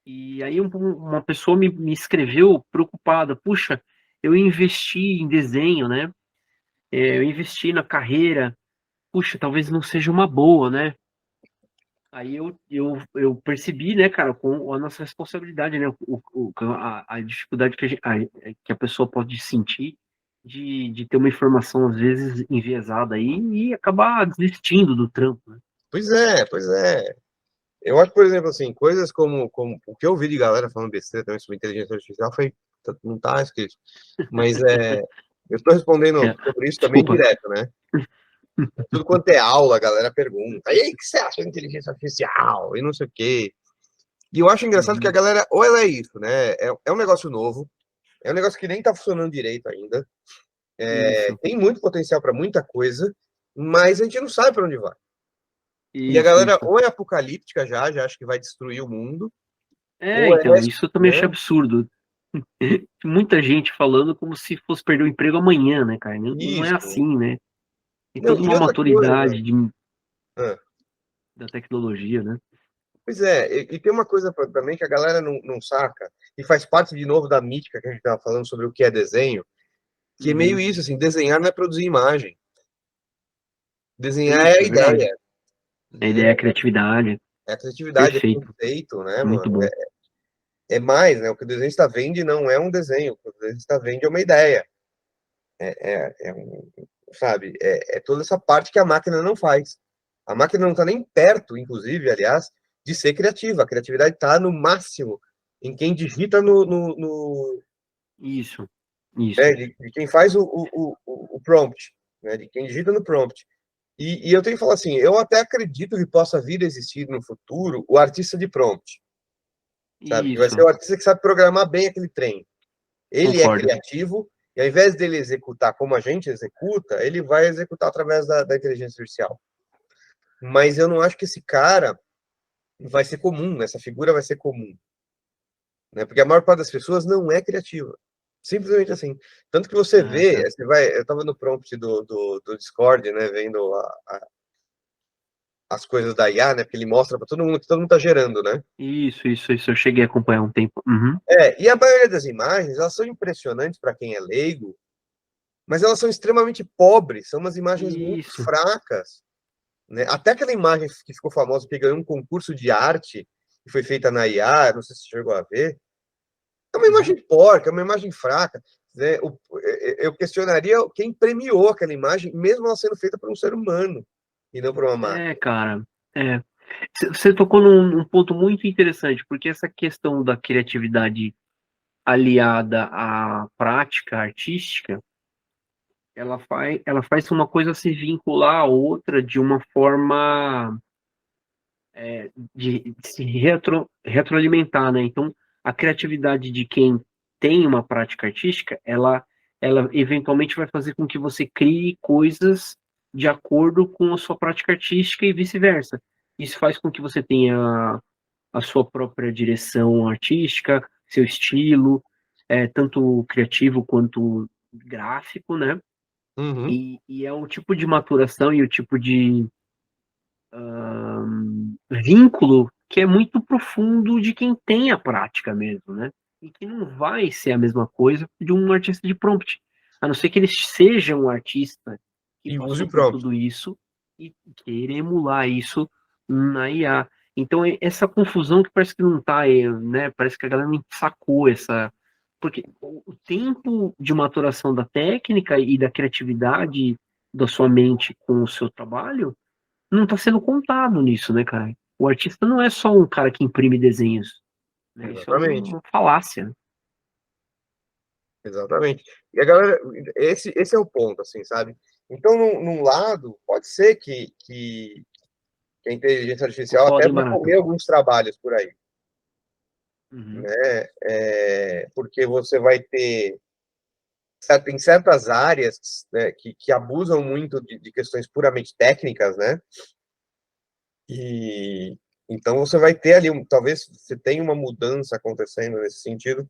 E aí uma pessoa me escreveu preocupada, puxa, eu investi em desenho, né? Eu investi na carreira puxa, talvez não seja uma boa, né? Aí eu percebi, né, cara, com a nossa responsabilidade, né, a dificuldade que a pessoa pode sentir de ter uma informação, às vezes, enviesada aí e acabar desistindo do trampo, né? Pois é, pois é. Eu acho, por exemplo, assim, coisas como o que eu vi de galera falando besteira também sobre inteligência artificial foi, não tá escrito. Mas eu estou respondendo É, sobre isso também desculpa. direto, né? Tudo quanto é aula, a galera pergunta. E aí, o que você acha de inteligência artificial? E não sei o quê. E eu acho engraçado que a Uhum. galera, ou ela é isso, né? É um negócio novo, é um negócio que nem tá funcionando direito ainda. Isso, Tem muito potencial para muita coisa, mas a gente não sabe para onde vai. E a isso, galera isso. ou é apocalíptica já acha que vai destruir o mundo, É, ou é, então, isso eu também achei né? absurdo. Muita gente falando como se fosse perder o emprego amanhã, né, cara? Não, não é Isso. assim, né? Tem Não, toda e uma outra coisa. maturidade Ah, da tecnologia, né? pois é, e tem uma coisa também que a galera não saca, e faz parte de novo da mítica que a gente estava falando sobre o que é desenho, que é meio Uhum. isso, assim, desenhar não é produzir imagem. Desenhar é a Isso, é verdade. ideia, A ideia é entendeu? a criatividade. É a criatividade, é Perfeito. conceito, né, Muito mano? bom. É mais, né? O que o desenhista vende não é um desenho, o que o desenhista vende é uma ideia. Sabe? É toda essa parte que a máquina não faz. A máquina não está nem perto, inclusive, aliás, de ser criativa. A criatividade está no máximo em quem digita Isso, né, isso. de quem faz o prompt, né, de quem digita no prompt. E eu tenho que falar assim, eu até acredito que possa vir a existir no futuro o artista de prompt, sabe? Que vai ser Isso. o artista que sabe programar bem aquele trem. Ele é Concordo. criativo, e ao invés dele executar como a gente executa, ele vai executar através da inteligência artificial. Mas eu não acho que esse cara vai ser comum, essa figura vai ser comum, né? Porque a maior parte das pessoas não é criativa. Simplesmente assim. Tanto que você É, vê, cara. eu estava no prompt do Discord, né, vendo as coisas da IA, né, porque ele mostra para todo mundo que todo mundo está gerando, né? Isso. Eu cheguei a acompanhar um tempo. Uhum. E a maioria das imagens, elas são impressionantes para quem é leigo, mas elas são extremamente pobres, são umas imagens muito Isso. fracas, né? Até aquela imagem que ficou famosa, que ganhou um concurso de arte, que foi feita na IA, não sei se você chegou a ver, é uma Uhum. imagem porca, é uma imagem fraca. Né? Eu questionaria quem premiou aquela imagem, mesmo ela sendo feita por um ser humano e não por uma É, máquina. cara. É. Você tocou num ponto muito interessante, porque essa questão da criatividade aliada à prática artística, ela faz uma coisa se vincular à outra de uma forma de se retroalimentar, né? Então, a criatividade de quem tem uma prática artística, ela eventualmente vai fazer com que você crie coisas de acordo com a sua prática artística e vice-versa. Isso faz com que você tenha a sua própria direção artística, seu estilo, tanto criativo quanto gráfico, né? Uhum. E é o tipo de maturação e o tipo de vínculo que é muito profundo de quem tem a prática mesmo, né? E que não vai ser a mesma coisa de um artista de prompt, a não ser que ele seja um artista que E use passou o por prompt. tudo isso e queira emular isso na IA. Então, essa confusão que parece que não tá, né? Parece que a galera não sacou essa. Porque o tempo de maturação da técnica e da criatividade da sua mente com o seu trabalho não está sendo contado nisso, né, cara? O artista não é só um cara que imprime desenhos, né? Isso é Exatamente. uma falácia. Exatamente. E a galera, esse é o ponto, assim, sabe? Então, num lado, pode ser que a inteligência artificial Concordo, até hein, vai Barata? comer alguns trabalhos por aí, Uhum. né? Porque você vai ter tem certas áreas, né, que abusam muito de questões puramente técnicas, né? E então você vai ter ali, talvez você tenha uma mudança acontecendo nesse sentido,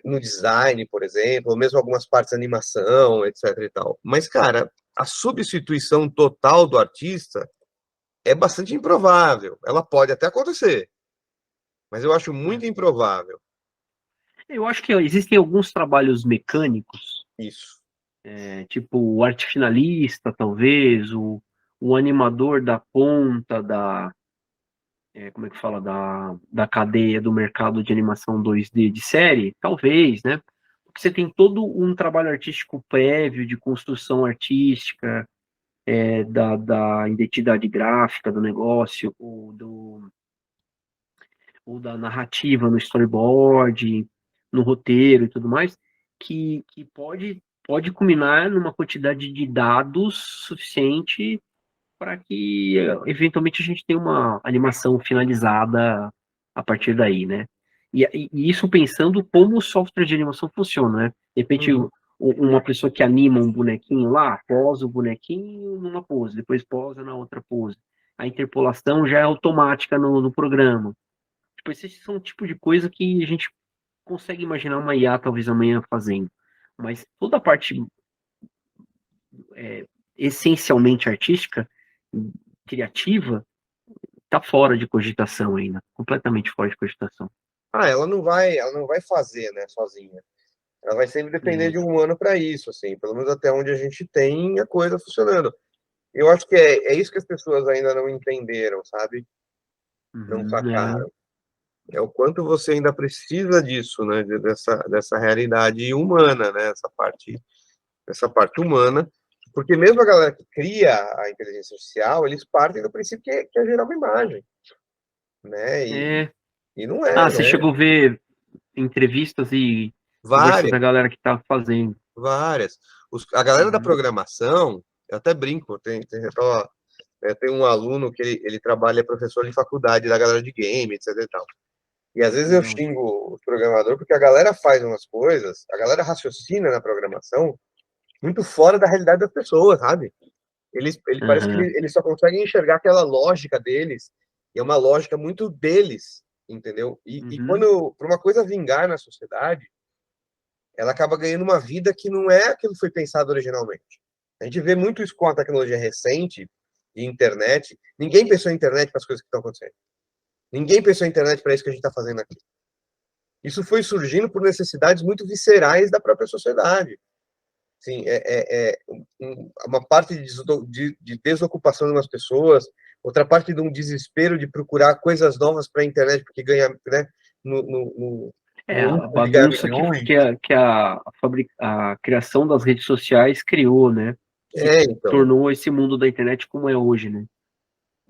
no design, por exemplo, ou mesmo algumas partes de animação, etc e tal. Mas, cara, a substituição total do artista é bastante improvável. Ela pode até acontecer, mas eu acho É. muito improvável Eu acho que existem alguns trabalhos mecânicos isso. tipo o arte finalista, talvez, o animador da ponta como é que fala, da cadeia do mercado de animação 2D de série, talvez, né? Porque você tem todo um trabalho artístico prévio de construção artística, da identidade gráfica do negócio, ou da narrativa no storyboard, no roteiro e tudo mais, que pode culminar numa quantidade de dados suficiente para que eventualmente a gente tenha uma animação finalizada a partir daí, né? E isso pensando como o software de animação funciona, né? De repente, uma pessoa que anima um bonequinho lá, posa o bonequinho numa pose, depois posa na outra pose. A interpolação já é automática no programa. Tipo, esses são o tipo de coisa que a gente consegue imaginar uma IA talvez amanhã fazendo. Mas toda a parte essencialmente artística, criativa, tá fora de cogitação ainda, completamente fora de cogitação. Ela não vai fazer, né, sozinha. Ela vai sempre depender de um humano para isso, assim, pelo menos até onde a gente tem a coisa funcionando. Eu acho que é isso que as pessoas ainda não entenderam, sabe? Não sacaram. É o quanto você ainda precisa disso, né? Dessa realidade humana, né? Essa parte humana. Porque mesmo a galera que cria a inteligência artificial, eles partem do princípio que é gerar uma imagem, né? E não é, você né? chegou a ver entrevistas e conversas Várias, da galera que tá fazendo. várias. A galera da programação, eu até brinco, tem um aluno que ele trabalha, é professor de faculdade da galera de game, etc e tal. E às vezes eu xingo o programador porque a galera faz umas coisas, a galera raciocina na programação muito fora da realidade das pessoas, sabe? Parece que eles só conseguem enxergar aquela lógica deles, e é uma lógica muito deles, entendeu? E quando, para uma coisa vingar na sociedade, ela acaba ganhando uma vida que não é aquilo que foi pensado originalmente. A gente vê muito isso com a tecnologia recente e internet. Ninguém pensou em internet para as coisas que estão acontecendo. Ninguém pensou em internet para isso que a gente está fazendo aqui. Isso foi surgindo por necessidades muito viscerais da própria sociedade. Sim, uma parte de desocupação de umas pessoas, outra parte de um desespero de procurar coisas novas para a internet, porque ganha, né, no a bagunça que a criação das redes sociais criou, né? Então. Tornou esse mundo da internet como é hoje, né?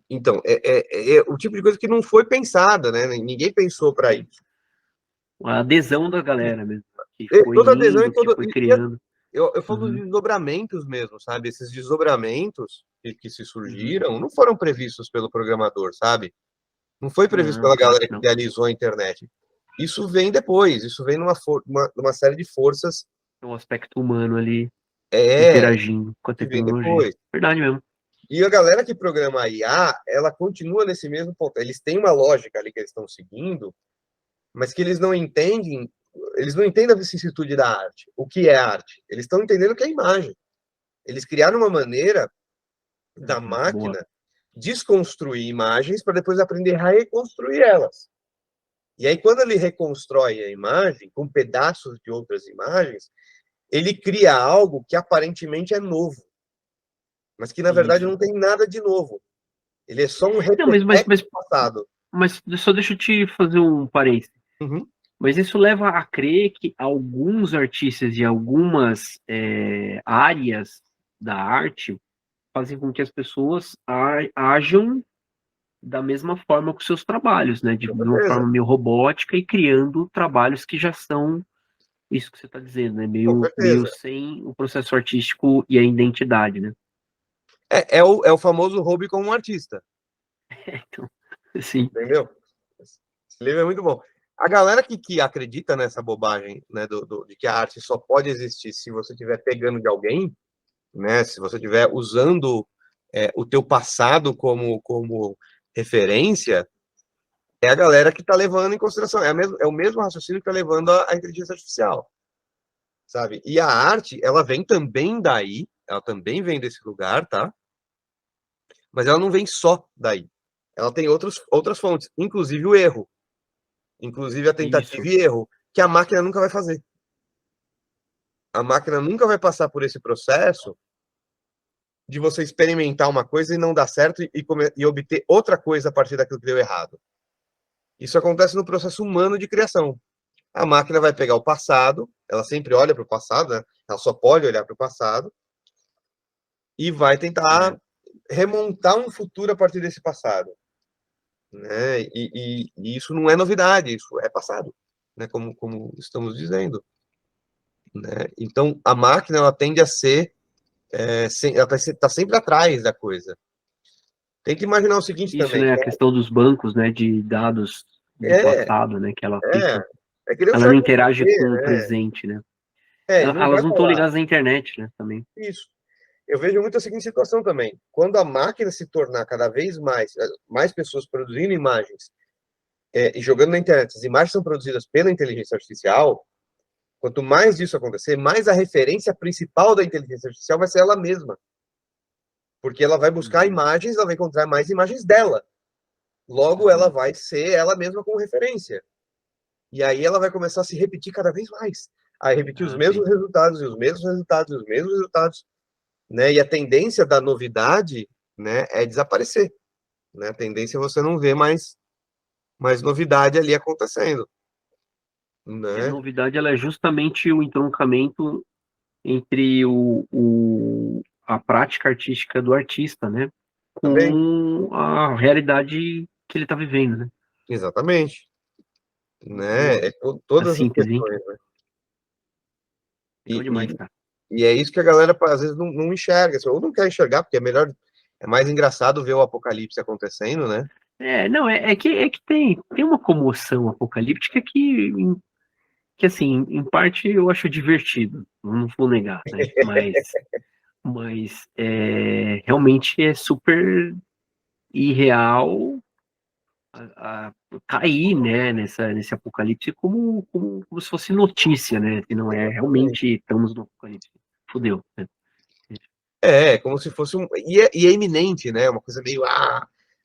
Então, é o tipo de coisa que não foi pensada, né? Ninguém pensou para isso. A adesão da galera mesmo, que foi Toda adesão indo, que foi criando. Eu falo dos desdobramentos mesmo, sabe? Esses desdobramentos que se surgiram não foram previstos pelo programador, sabe? Não foi previsto pela galera que idealizou a internet. Isso vem depois, isso vem numa série de forças. O aspecto humano ali interagindo com a tecnologia. Verdade mesmo. E a galera que programa a IA, ela continua nesse mesmo ponto. Eles têm uma lógica ali que eles estão seguindo, mas que eles não entendem a vicissitude da arte. O que é arte? Eles estão entendendo o que é imagem. Eles criaram uma maneira da máquina desconstruir imagens para depois aprender a reconstruir elas. E aí, quando ele reconstrói a imagem com pedaços de outras imagens, ele cria algo que aparentemente é novo, mas que, na verdade, não tem nada de novo. Ele é só um reflexo do passado. Mas só deixa eu te fazer um parênteses. Mas isso leva a crer que alguns artistas de algumas áreas da arte fazem com que as pessoas ajam da mesma forma com seus trabalhos, né? De uma forma meio robótica e criando trabalhos que já são isso que você está dizendo, né? Meio sem o processo artístico e a identidade, né? É o famoso hobby como um artista. Então, sim. Entendeu? Esse livro é muito bom. A galera que acredita nessa bobagem, né, de que a arte só pode existir se você estiver pegando de alguém, né, se você estiver usando o teu passado como referência, é a galera que está levando em consideração. É o mesmo raciocínio que está levando a inteligência artificial, sabe? E a arte, ela vem também daí, ela também vem desse lugar, tá? Mas ela não vem só daí. Ela tem outras fontes, inclusive o erro. Inclusive a tentativa e erro, que a máquina nunca vai fazer. a máquina nunca vai passar por esse processo de você experimentar uma coisa e não dar certo e obter outra coisa a partir daquilo que deu errado. Isso acontece no processo humano de criação. A máquina vai pegar o passado, ela sempre olha para o passado, né? Ela só pode olhar para o passado, e vai tentar remontar um futuro a partir desse passado. Né? E isso não é novidade, isso é passado, né? Como estamos dizendo. Né? Então, a máquina ela tende a ser, ela está sempre atrás da coisa. Tem que imaginar o seguinte Isso, também. né? A questão dos bancos, né? De dados do passado, né? Que ela fica. Que nem o Ela não chat interage GPT, com o né? presente, né? Ele não Elas vai não estão falar. ligadas à internet, né? Também. Isso. Eu vejo muito a seguinte situação também. Quando a máquina se tornar cada vez mais pessoas produzindo imagens e jogando na internet, as imagens são produzidas pela inteligência artificial, quanto mais disso acontecer, mais a referência principal da inteligência artificial vai ser ela mesma. Porque ela vai buscar imagens, ela vai encontrar mais imagens dela. Logo, ela vai ser ela mesma como referência. E aí ela vai começar a se repetir cada vez mais. A repetir os mesmos resultados, e os mesmos resultados, e os mesmos resultados. Né? E a tendência da novidade, né, é desaparecer. Né? A tendência é você não ver mais novidade ali acontecendo. Né? A novidade ela é justamente o entroncamento entre a prática artística do artista, né? Com Também. a realidade que ele está vivendo, né? Exatamente. Né? Todas as síntese, questões. Né? Demais, cara. E é isso que a galera, às vezes, não enxerga, ou não quer enxergar, porque é mais engraçado ver o apocalipse acontecendo, né? Não, é que tem uma comoção apocalíptica que, assim, em parte eu acho divertido, não vou negar, né? Mas realmente é super irreal cair, né, nesse apocalipse como se fosse notícia, né? Que não é realmente estamos no apocalipse. Fudeu, né? Como se fosse e é iminente, né? Uma coisa meio,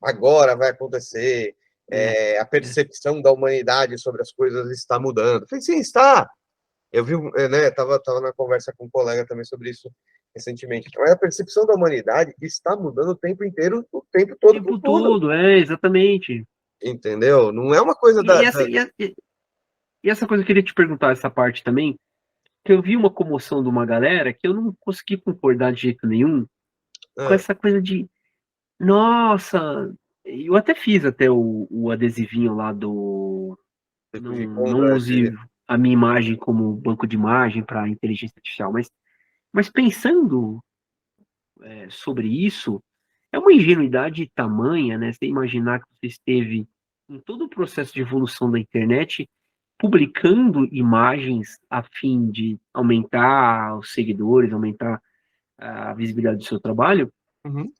agora vai acontecer. A percepção da humanidade sobre as coisas está mudando. Falei, sim, está. Eu vi, né? Tava na conversa com um colega também sobre isso recentemente. Mas a percepção da humanidade está mudando o tempo inteiro, o tempo todo. O tempo todo, exatamente. Entendeu? Não é uma coisa E essa coisa eu queria te perguntar, essa parte também, que eu vi uma comoção de uma galera que eu não consegui concordar de jeito nenhum com essa coisa de, nossa, eu até fiz o adesivinho lá do não use a minha imagem como banco de imagem para inteligência artificial, mas pensando sobre isso, é uma ingenuidade tamanha, né? Você imaginar que você esteve em todo o processo de evolução da internet publicando imagens a fim de aumentar os seguidores, aumentar a visibilidade do seu trabalho,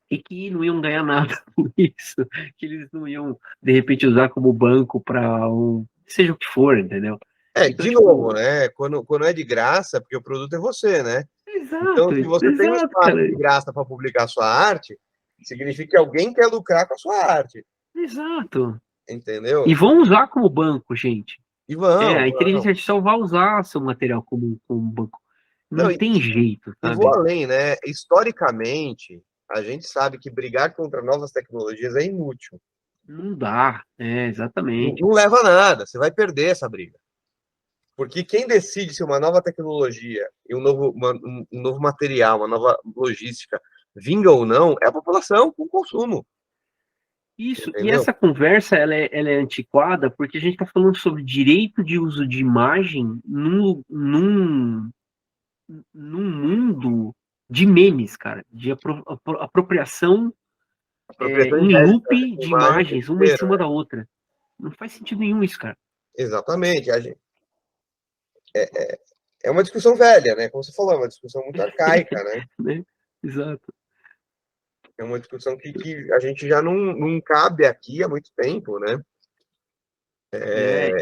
e que não iam ganhar nada por isso, que eles não iam, de repente, usar como banco para seja o que for, entendeu? Então, de novo, né? Quando é de graça, porque o produto é você, né? Exato, então, se você tem um espaço de graça para publicar sua arte, significa que alguém quer lucrar com a sua arte. Exato. Entendeu? E vão usar como banco, gente. E vão. A inteligência artificial vai usar seu material como banco. Não tem jeito, sabe? E vou além, né? Historicamente, a gente sabe que brigar contra novas tecnologias é inútil. Não dá, exatamente. Não leva a nada, você vai perder essa briga. Porque quem decide se uma nova tecnologia e um novo material, uma nova logística vinga ou não, é a população com consumo. Isso, Entendeu? E essa conversa ela é antiquada porque a gente está falando sobre direito de uso de imagem num mundo de memes, cara, de apropriação em loop de imagens, uma em cima da outra. Não faz sentido nenhum isso, cara. Exatamente. É uma discussão velha, né? Como você falou, é uma discussão muito arcaica, né? Exato. É uma discussão que a gente já não cabe aqui há muito tempo, né?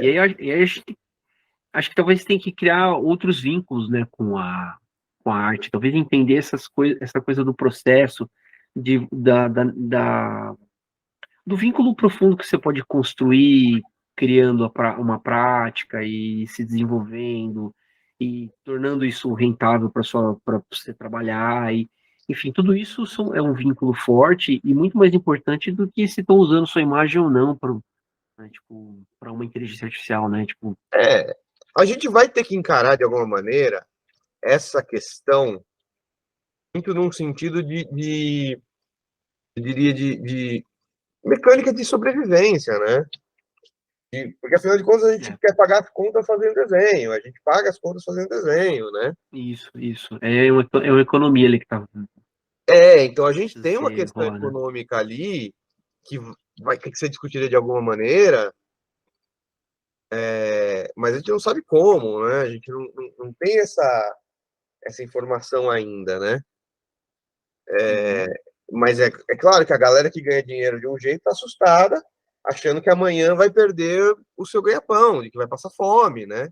E aí a gente, acho que talvez tem que criar outros vínculos, né, com a arte. Talvez entender essa coisa do processo, do vínculo profundo que você pode construir criando uma prática e se desenvolvendo e tornando isso rentável para você trabalhar e enfim, tudo isso é um vínculo forte e muito mais importante do que se estão usando sua imagem ou não para, né, tipo, para uma inteligência artificial, né? Tipo, A gente vai ter que encarar de alguma maneira essa questão muito num sentido eu diria, de mecânica de sobrevivência, né? Porque afinal de contas a gente quer pagar as contas fazendo desenho, a gente paga as contas fazendo desenho, né? Isso. É uma economia ali que tá Então a gente tem uma se questão rola, né? econômica ali que vai ter que ser discutida de alguma maneira, mas a gente não sabe como, né? A gente não tem essa informação ainda, né? Mas é claro que a galera que ganha dinheiro de um jeito está assustada, achando que amanhã vai perder o seu ganha-pão, de que vai passar fome, né?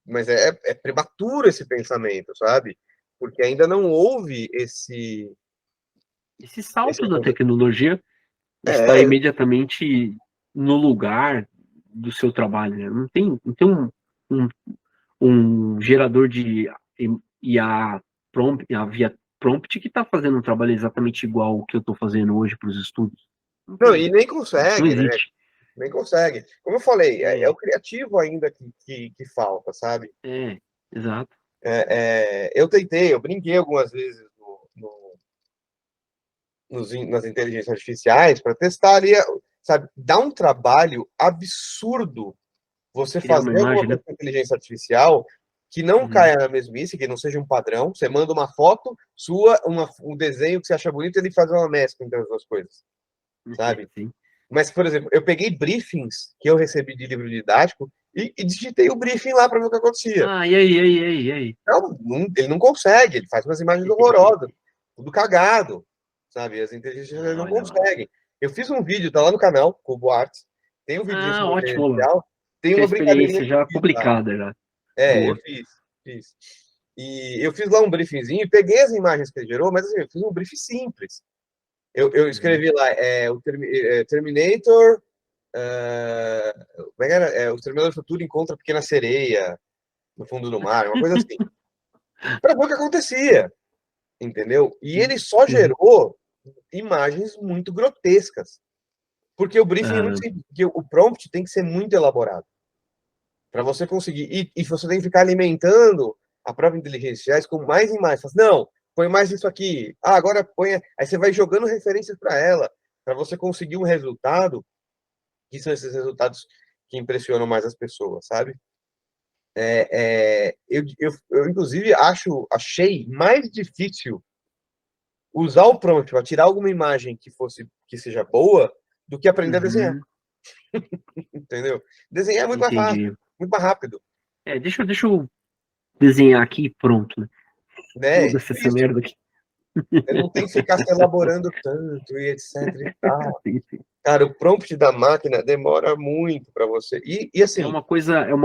Mas é prematuro esse pensamento, sabe? Porque ainda não houve esse Salto da tecnologia está é, imediatamente no lugar do seu trabalho, né? Não tem um, um gerador de IA via prompt que está fazendo um trabalho exatamente igual ao que eu estou fazendo hoje para os estudos. não, e nem Não consegue, né? existe. Nem consegue. Como eu falei, é o criativo ainda que falta, sabe? Exato. Eu brinquei algumas vezes nas inteligências artificiais para testar ali, sabe? Dá um trabalho absurdo você Criar uma fazer alguma imagem, né? coisa com inteligência artificial que não caia na mesmice, que não seja um padrão. Você manda uma foto sua, um desenho que você acha bonito, ele faz uma mescla entre as duas coisas, sabe? Sim. Mas, por exemplo, eu peguei briefings que eu recebi de livro didático e digitei o briefing lá para ver o que acontecia. E aí? Ele não consegue, ele faz umas imagens horrorosas, tudo cagado, sabe? As inteligências não conseguem. Eu fiz um vídeo, tá lá no canal, Cubo Arts, tem um vídeo sobre Ótimo. artificial, tem A uma brincadeirinha experiência que já eu fiz lá. publicada já. Eu fiz. E eu fiz lá um briefingzinho, peguei as imagens que ele gerou, mas assim, eu fiz um briefing simples. Eu escrevi lá, o Terminator, como é que era? O Terminator do Futuro encontra a pequena sereia no fundo do mar, uma coisa assim. Para ver o que acontecia, entendeu? E ele só gerou imagens muito grotescas. Porque o briefing é muito simples, porque o prompt tem que ser muito elaborado. Para você conseguir. E você tem que ficar alimentando a própria inteligência artificial com mais imagens. Não, põe mais isso aqui. Agora põe. Aí você vai jogando referências para ela, para você conseguir um resultado, que são esses resultados que impressionam mais as pessoas, sabe? Eu inclusive, achei mais difícil usar o prompt para tirar alguma imagem que seja boa do que aprender a desenhar. Entendeu? Desenhar é muito mais fácil, muito mais rápido. Deixa eu desenhar aqui e pronto, Né? Foda-se essa merda aqui. Não tem que ficar se elaborando tanto e etc e tal. Cara, o prompt da máquina demora muito para você. E assim. É uma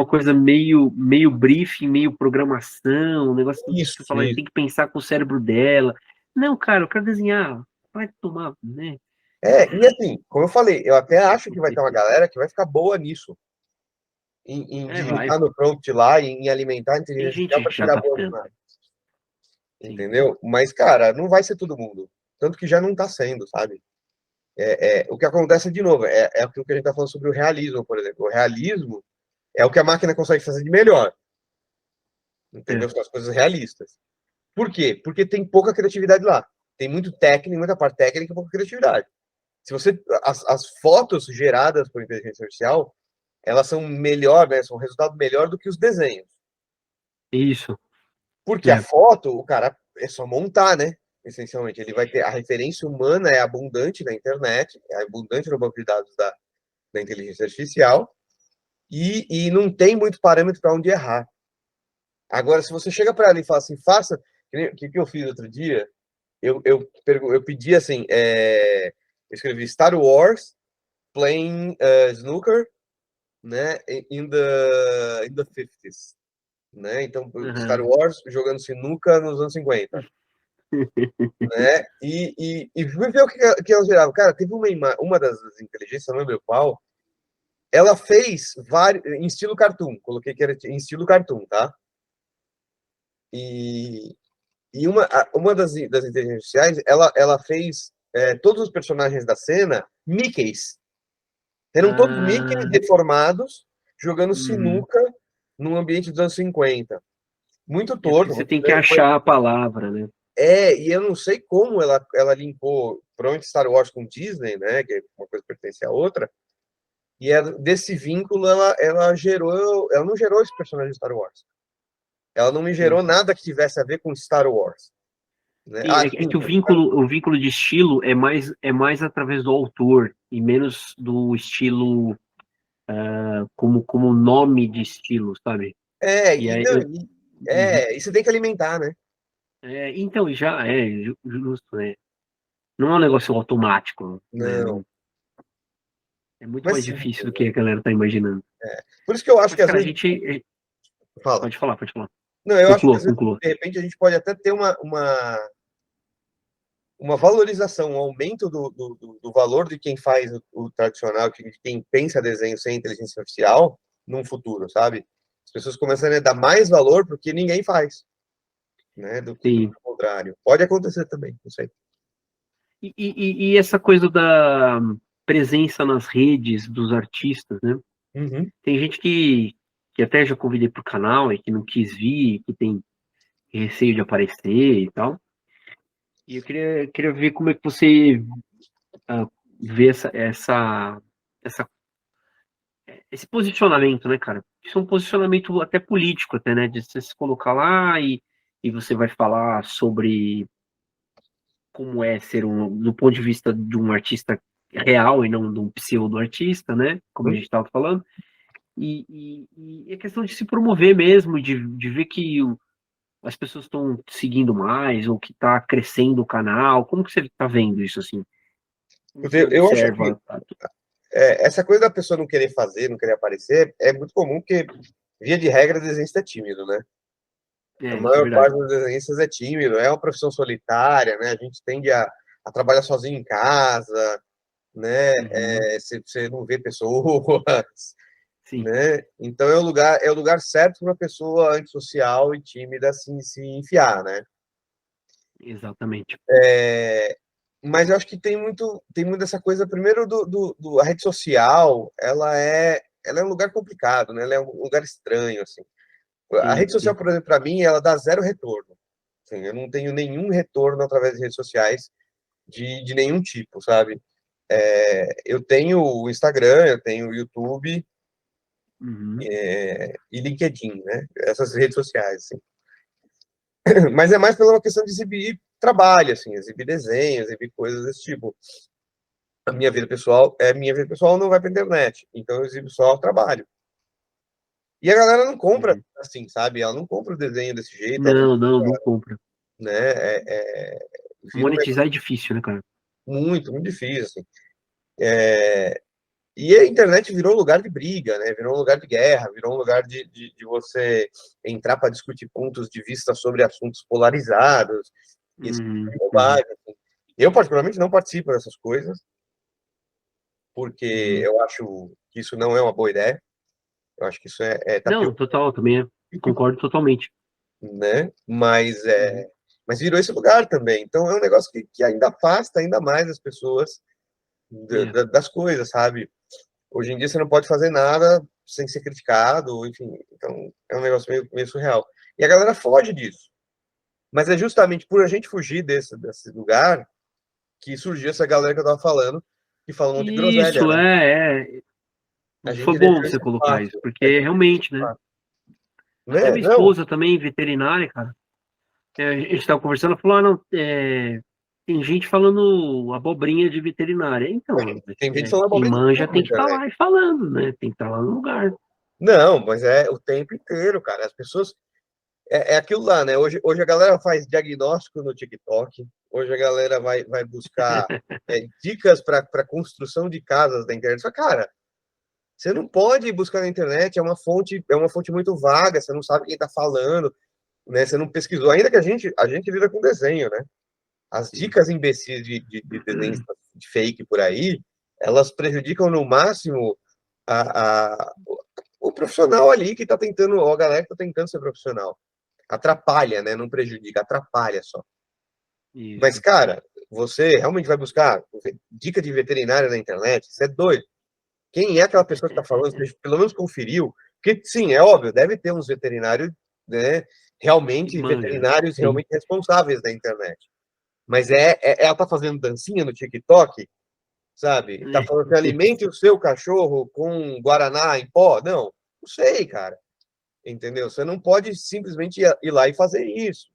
coisa meio briefing, meio programação, um negócio que você fala, tem que pensar com o cérebro dela. Não, cara, eu quero desenhar. Vai tomar, né? E assim, como eu falei, eu até acho que vai ter uma galera que vai ficar boa nisso. Em digitar no prompt lá, em alimentar a inteligência artificial para tirar boas imagens. Entendeu? Mas, cara, não vai ser todo mundo. Tanto que já não está sendo, sabe? O que acontece de novo, aquilo que a gente está falando sobre o realismo, por exemplo. O realismo é o que a máquina consegue fazer de melhor. Entendeu? São as coisas realistas. Por quê? Porque tem pouca criatividade lá. Tem muito técnico, muita parte técnica e pouca criatividade. Se você. As fotos geradas por inteligência artificial, elas são melhor, né? São um resultado melhor do que os desenhos. Isso. Porque a foto, o cara é só montar, né? Essencialmente, ele vai ter a referência humana é abundante na internet, é abundante no banco de dados da inteligência artificial e não tem muito parâmetro para onde errar. Agora, se você chega para ela e fala assim, faça, o que eu fiz outro dia? Eu pedi assim, eu escrevi Star Wars playing snooker, né, in the 50s, né? Então, Star Wars jogando sinuca nos anos 50. Né? E fui ver o que elas geravam. Cara, teve uma das inteligências, não lembro qual, ela fez vários em estilo cartoon, coloquei que era em estilo cartoon, tá? E uma das inteligências artificiais, ela fez todos os personagens da cena Mickeys. Eram todos Mickeys deformados, jogando sinuca num ambiente dos anos 50. Muito torto. Você tem que achar a palavra, né? E eu não sei como ela linkou provavelmente Star Wars com Disney, né? Que uma coisa pertence à outra. E desse vínculo ela não gerou esse personagem de Star Wars. Ela não me gerou nada que tivesse a ver com Star Wars. Né? Sim, é que o vínculo de estilo é mais através do autor e menos do estilo como nome de estilo, sabe? E você tem que alimentar, né? Então, já é justo, né? Não é um negócio automático. Não. Né? É muito mais difícil do que a galera tá imaginando. Por isso que eu acho que às cara, vezes... a gente... Fala. Pode falar. Não, eu acho que às vezes, de repente a gente pode até ter uma valorização, um aumento do valor de quem faz o tradicional, de quem pensa desenho sem inteligência artificial, num futuro, sabe? As pessoas começam a dar mais valor porque ninguém faz, né? Do contrário. Pode acontecer também, não sei. E essa coisa da presença nas redes dos artistas, né? Uhum. Tem gente que até já convidei para o canal e que não quis vir, que tem receio de aparecer e tal. E eu queria ver como é que você vê esse posicionamento, né, cara? Isso é um posicionamento até político, até, né? De você se colocar lá e você vai falar sobre como é ser do ponto de vista de um artista real e não de um pseudo-artista, né? Como a gente estava falando. E é questão de se promover mesmo, de ver que as pessoas estão seguindo mais, ou que está crescendo o canal. Como que você está vendo isso, assim? Eu acho que essa coisa da pessoa não querer fazer, não querer aparecer, é muito comum, porque, via de regra, o desenhista é tímido, né? A maior parte dos desenhistas é tímido, é uma profissão solitária, né? A gente tende a trabalhar sozinho em casa, né? Você não vê pessoas, Sim. Né? Então é o lugar certo para uma pessoa antissocial e tímida assim, se enfiar, né? Exatamente. Mas eu acho que tem muito essa coisa, primeiro, a rede social, ela é um lugar complicado, né? Ela é um lugar estranho, assim. A rede social, por exemplo, para mim, ela dá zero retorno. Assim, eu não tenho nenhum retorno através de redes sociais de nenhum tipo, sabe? Eu tenho o Instagram, eu tenho o YouTube e LinkedIn, né? Essas redes sociais, assim. Mas é mais pela uma questão de exibir trabalho, assim, exibir desenho, exibir coisas desse tipo. A minha vida pessoal não vai para a internet, então eu exibo só o trabalho. E a galera não compra assim, sabe? Ela não compra o desenho desse jeito. Não compra. Né? Monetizar é difícil, né, cara? Muito, muito difícil, assim. E a internet virou um lugar de briga, né? Virou um lugar de guerra, virou um lugar de você entrar para discutir pontos de vista sobre assuntos polarizados. Isso é bobagem. Assim. Eu, particularmente, não participo dessas coisas, porque eu acho que isso não é uma boa ideia. Eu acho que isso Não, total, também concordo totalmente. Né? Mas virou esse lugar também. Então é um negócio que ainda afasta ainda mais as pessoas das coisas, sabe? Hoje em dia você não pode fazer nada sem ser criticado, enfim. Então é um negócio meio surreal. E a galera foge disso. Mas é justamente por a gente fugir desse lugar que surgiu essa galera que eu tava falando, que fala um monte de groselha. Isso, né? Foi bom você colocar isso, porque realmente, né? Até minha esposa também, veterinária, cara. A gente tava conversando, ela falou, tem gente falando abobrinha de veterinária. Então, tem gente falando quem manja tem que estar lá e falando, né? Tem que estar lá no lugar. Não, mas é o tempo inteiro, cara. As pessoas... É aquilo lá, né? Hoje a galera faz diagnóstico no TikTok, hoje a galera vai buscar dicas para construção de casas da internet. Só, cara, você não pode buscar na internet, é uma fonte muito vaga, você não sabe quem está falando, né? Você não pesquisou, ainda que a gente lida com desenho, né? As dicas imbecis de desenho de fake por aí, elas prejudicam no máximo o profissional ali que tá tentando, a galera que tá tentando ser profissional. Atrapalha, né? Não prejudica, atrapalha só. Mas, Isso. cara, você realmente vai buscar dica de veterinária na internet? Você é doido. Quem é aquela pessoa que está falando? Você pelo menos conferiu? Porque, sim, é óbvio, deve ter uns veterinários, né? Realmente, Manja, veterinários sim. realmente responsáveis na internet. Mas ela tá fazendo dancinha no TikTok, sabe? Tá falando que alimente o seu cachorro com guaraná em pó? Não sei, cara. Entendeu? Você não pode simplesmente ir lá e fazer isso.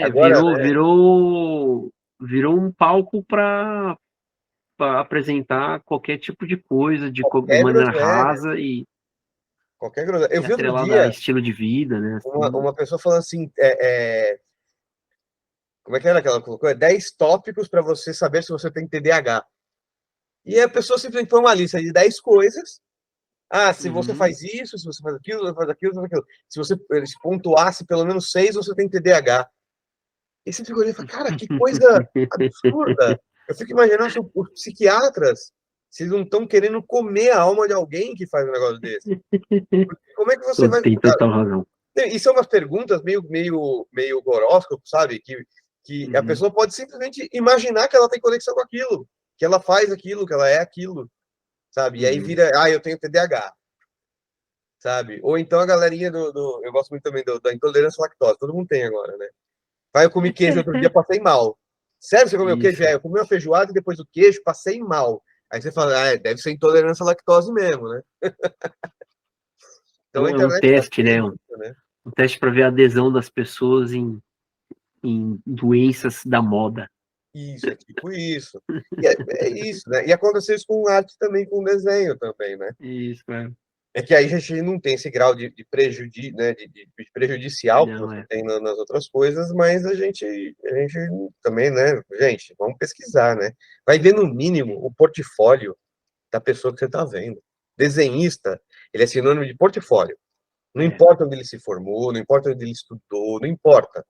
Agora, né? Virou um palco para apresentar qualquer tipo de coisa de Qualquer maneira groselha, rasa e, qualquer groselha. Eu vi outro atrelada a dia estilo de vida, né? Assim. uma pessoa falando assim, como é que era que ela colocou? 10 tópicos para você saber se você tem TDAH. E a pessoa simplesmente põe uma lista de 10 coisas. Ah, se você Uhum. faz isso, se você faz aquilo, se você faz aquilo, se você faz aquilo. Se você pontuasse pelo menos 6, você tem TDAH. E você fica olhando e fala, cara, que coisa absurda. Eu fico imaginando se os psiquiatras, se eles não estão querendo comer a alma de alguém que faz um negócio desse. Como é que você vai... Tem total razão. E são umas perguntas meio horóscopo, sabe? Que a Uhum. pessoa pode simplesmente imaginar que ela tem conexão com aquilo, que ela faz aquilo, que ela é aquilo, sabe? E aí Uhum. vira, eu tenho TDAH, sabe? Ou então a galerinha eu gosto muito também da intolerância à lactose, todo mundo tem agora, né? Vai, eu comi queijo outro dia, passei mal. Sério, você comeu queijo? Isso. Eu comi uma feijoada e depois do queijo, passei mal. Aí você fala, deve ser intolerância à lactose mesmo, né? Então a É um internet tá teste, cheia né? disso, né? Um teste para ver a adesão das pessoas em doenças da moda. Isso, é tipo isso. E é isso, né? E aconteceu isso com arte também, com desenho também, né? Isso, é. É que aí a gente não tem esse grau de né? de prejudicial que Não, você é. tem nas outras coisas, mas a gente também, né? Gente, vamos pesquisar, né? Vai ver no mínimo o portfólio da pessoa que você está vendo. Desenhista, ele é sinônimo de portfólio. Não É. importa onde ele se formou, não importa onde ele estudou, não importa.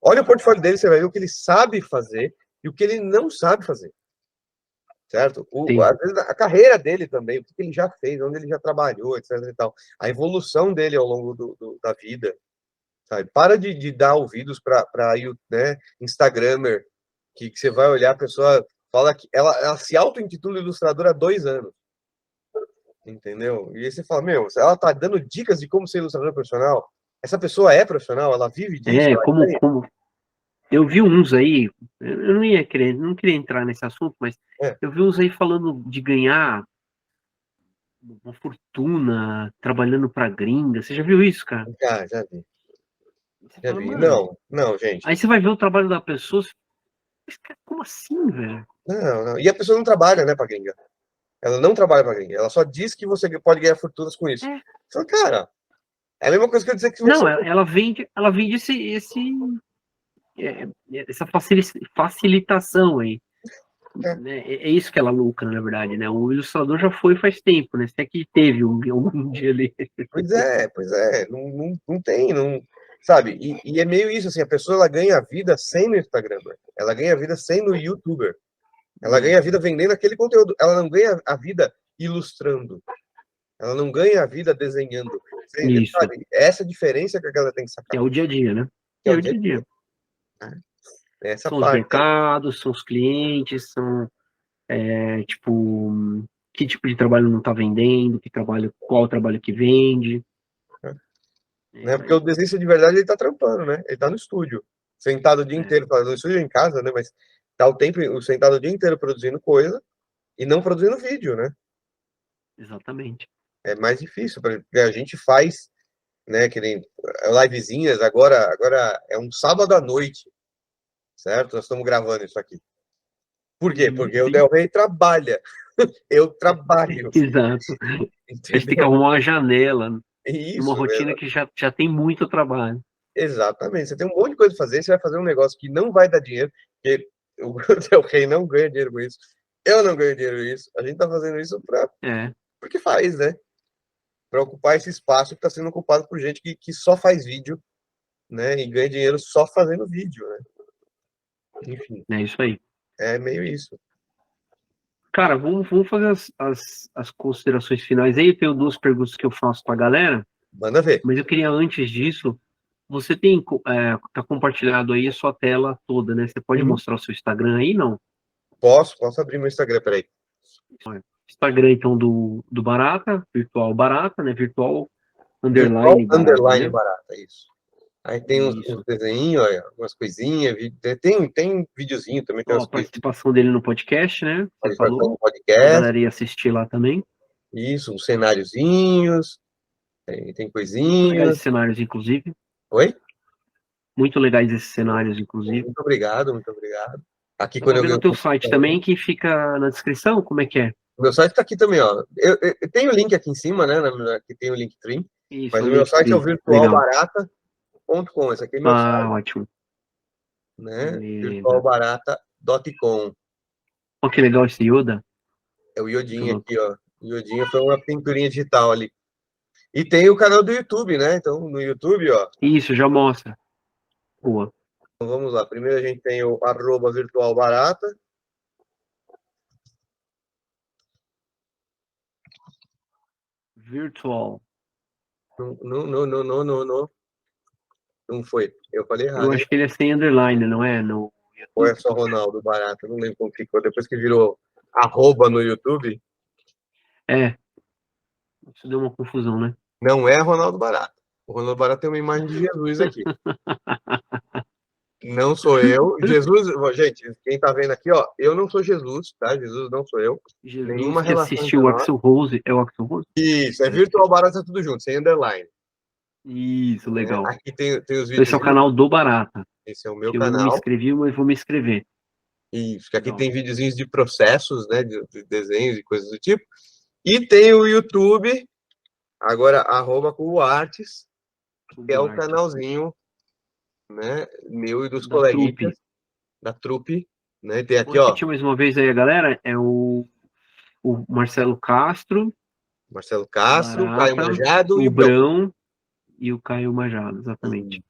Olha o portfólio dele, você vai ver o que ele sabe fazer e o que ele não sabe fazer. Certo? Sim. Às vezes a carreira dele também, o que ele já fez, onde ele já trabalhou, etc. E tal. A evolução dele ao longo da vida. Sabe? Para de dar ouvidos para né, Instagrammer, que você vai olhar, a pessoa fala que ela se auto-intitula ilustradora há 2 anos. Entendeu? E aí você fala, ela tá dando dicas de como ser ilustrador profissional. Essa pessoa é profissional, ela vive disso, ela ganha. Como eu vi uns aí, eu não queria entrar nesse assunto, mas É, eu vi uns aí falando de ganhar uma fortuna trabalhando para gringa. Você já viu isso, cara? já vi, Você já fala, vi. mano. Não, gente. Aí você vai ver o trabalho da pessoa. Você fala, cara, como assim, velho? Não. E a pessoa não trabalha, né, pra gringa. Ela não trabalha pra gringa. Essa diz que você pode ganhar fortunas com isso. É. Então, cara, é a mesma coisa que eu dizer que você. Não, ela vende essa facilitação aí. É, Né? É isso que ela lucra, na verdade, né? O ilustrador já foi faz tempo, né? Até que teve algum dia ali. pois é. Não tem, não. Sabe? E é meio isso, assim, a pessoa ela ganha a vida sem no Instagram. Ela ganha a vida sem no YouTuber. Ela ganha a vida vendendo aquele conteúdo. Ela não ganha a vida ilustrando. Ela não ganha a vida desenhando. Você, Isso. sabe? Essa diferença que a galera tem que sacar. É o dia a dia, né? Que é É o o dia dia a a dia. dia. Né? Essa São os parte aí. mercados, são os clientes, são tipo, que tipo de trabalho não está vendendo, qual o trabalho que vende. É Né? isso Porque o aí. desenhista de verdade ele tá trampando, né? Ele tá no estúdio, sentado o dia É, inteiro, no estúdio em casa, né? Mas tá sentado o dia inteiro produzindo coisa e não produzindo vídeo, né? exatamente. É mais difícil, porque a gente faz, né? Que nem livezinhas, agora é um sábado à noite, certo? Nós estamos gravando isso aqui. Por quê? Uhum, Porque o sim, Del Rey trabalha. Eu trabalho, exato. A gente tem que entendeu? arrumar uma janela numa Isso, rotina que já tem muito trabalho. exatamente. Você tem um monte de coisa pra fazer, você vai fazer um negócio que não vai dar dinheiro, porque o Del Rey não ganha dinheiro com isso. Eu não ganho dinheiro com isso. A gente tá fazendo isso É, porque faz, né? Para ocupar esse espaço que está sendo ocupado por gente que só faz vídeo, né? E ganha dinheiro só fazendo vídeo, né? Enfim, é isso aí. é meio isso. Cara, vamos fazer as considerações finais aí. Eu tenho duas perguntas que eu faço pra galera, Manda ver. mas eu queria antes disso, você tá compartilhado aí a sua tela toda, né? Você pode Uhum. mostrar o seu Instagram aí, não? Posso abrir meu Instagram, peraí. Instagram, então, do Barata, Virtual Barata, né? Virtual Virtual underline Barata, underline né? barata, isso. Aí tem uns Isso. desenhinhos, olha, umas coisinhas, tem videozinho também, tem Ó, umas a coisinhas, participação dele no podcast, né? Você participação falou. no A podcast, galera ia assistir lá também. isso, uns cenáriozinhos, tem Muito legais coisinhas. esses cenários, inclusive. Oi? Muito legais esses cenários, inclusive. Muito obrigado, muito obrigado. Aqui, Eu quando tô eu vendo ganho o teu site também, que fica na descrição. Como é que é? o meu site está aqui também, ó. Eu tenho o link aqui em cima, né? Que tem o Linktree, Isso, mas o o meu site é o Linktree. Legal. virtualbarata.com. Esse aqui é meu Ah, site, ótimo. né? Beleza. virtualbarata.com. Olha que legal esse Yoda. É o Muito Iodinha louco. aqui, ó. O Iodinha foi uma pinturinha digital ali. E tem o canal do YouTube, né? Então, no YouTube, ó. Isso, já mostra. Boa. Então, vamos lá. Primeiro a gente tem o @virtualbarata. Virtual. Não. Não foi. Eu falei Eu errado, hein? acho que ele é sem underline, não é? No Ou é YouTube. só Ronaldo Barata? Não lembro como ficou. Depois que virou arroba no YouTube, É. Isso deu uma confusão, né? não é Ronaldo Barata. O Ronaldo Barata tem uma imagem de Jesus aqui. Não sou eu. Jesus, gente, quem tá vendo aqui, ó, eu não sou Jesus, tá? Jesus não sou eu. Jesus Nenhuma que relação assistiu entre o nós. Axel Rose. É o Axel Rose? Isso, é Virtual Barata tudo junto, sem underline. Isso, Né? legal. Aqui tem os Esse é vídeos. o canal do Barata. Esse é o meu Que eu ainda não me canal. inscrevi, mas vou me inscrever. Isso, que aqui Legal. tem videozinhos de processos, né? De desenhos e coisas do tipo. E tem o YouTube, agora, @artes, que é o Arte canalzinho, né? Meu e dos da coleguinhas Trupe. da trupe, né? Tem Vou aqui, ó, repetir mais uma vez aí, a galera. É o Marcelo Castro, Marcelo Castro, Caio Barata, Machado e o o Brão. Brão e o Caio Majado, exatamente.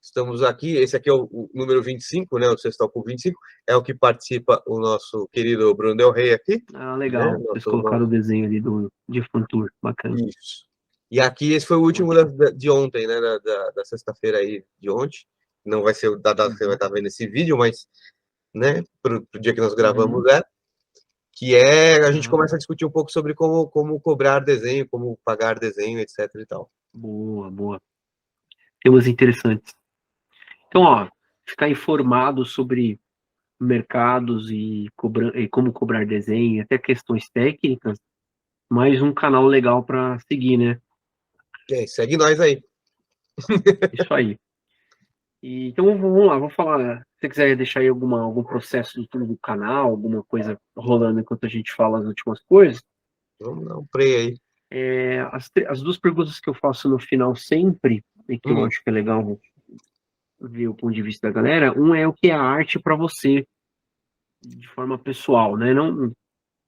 Estamos aqui, esse aqui é o número 25, né? O Sextal com 25, é o que participa o nosso querido Bruno Del Rey aqui, Ah, né? legal. Vocês colocaram o desenho ali de Fantour. Bacana. Isso. E aqui esse foi o último Ótimo. de ontem, né? Da sexta-feira aí, de ontem. Não vai ser da data que você vai estar vendo esse vídeo, mas, né? Pro dia que nós gravamos, que é a gente começa a discutir um pouco sobre como cobrar desenho, como pagar desenho, etc e tal. Boa, boa. Temas interessantes. Então, ó, ficar informado sobre mercados e como cobrar desenho, até questões técnicas, mais um canal legal para seguir, né? E aí, segue nós aí. Isso aí. Então vamos lá, vou falar. Se você quiser deixar aí algum processo do canal, alguma coisa rolando enquanto a gente fala as últimas coisas, Vamos dar um play aí. as duas perguntas que eu faço no final sempre, e que eu acho que é legal ver o ponto de vista da galera, um é o que é a arte para você, de forma pessoal, né? Não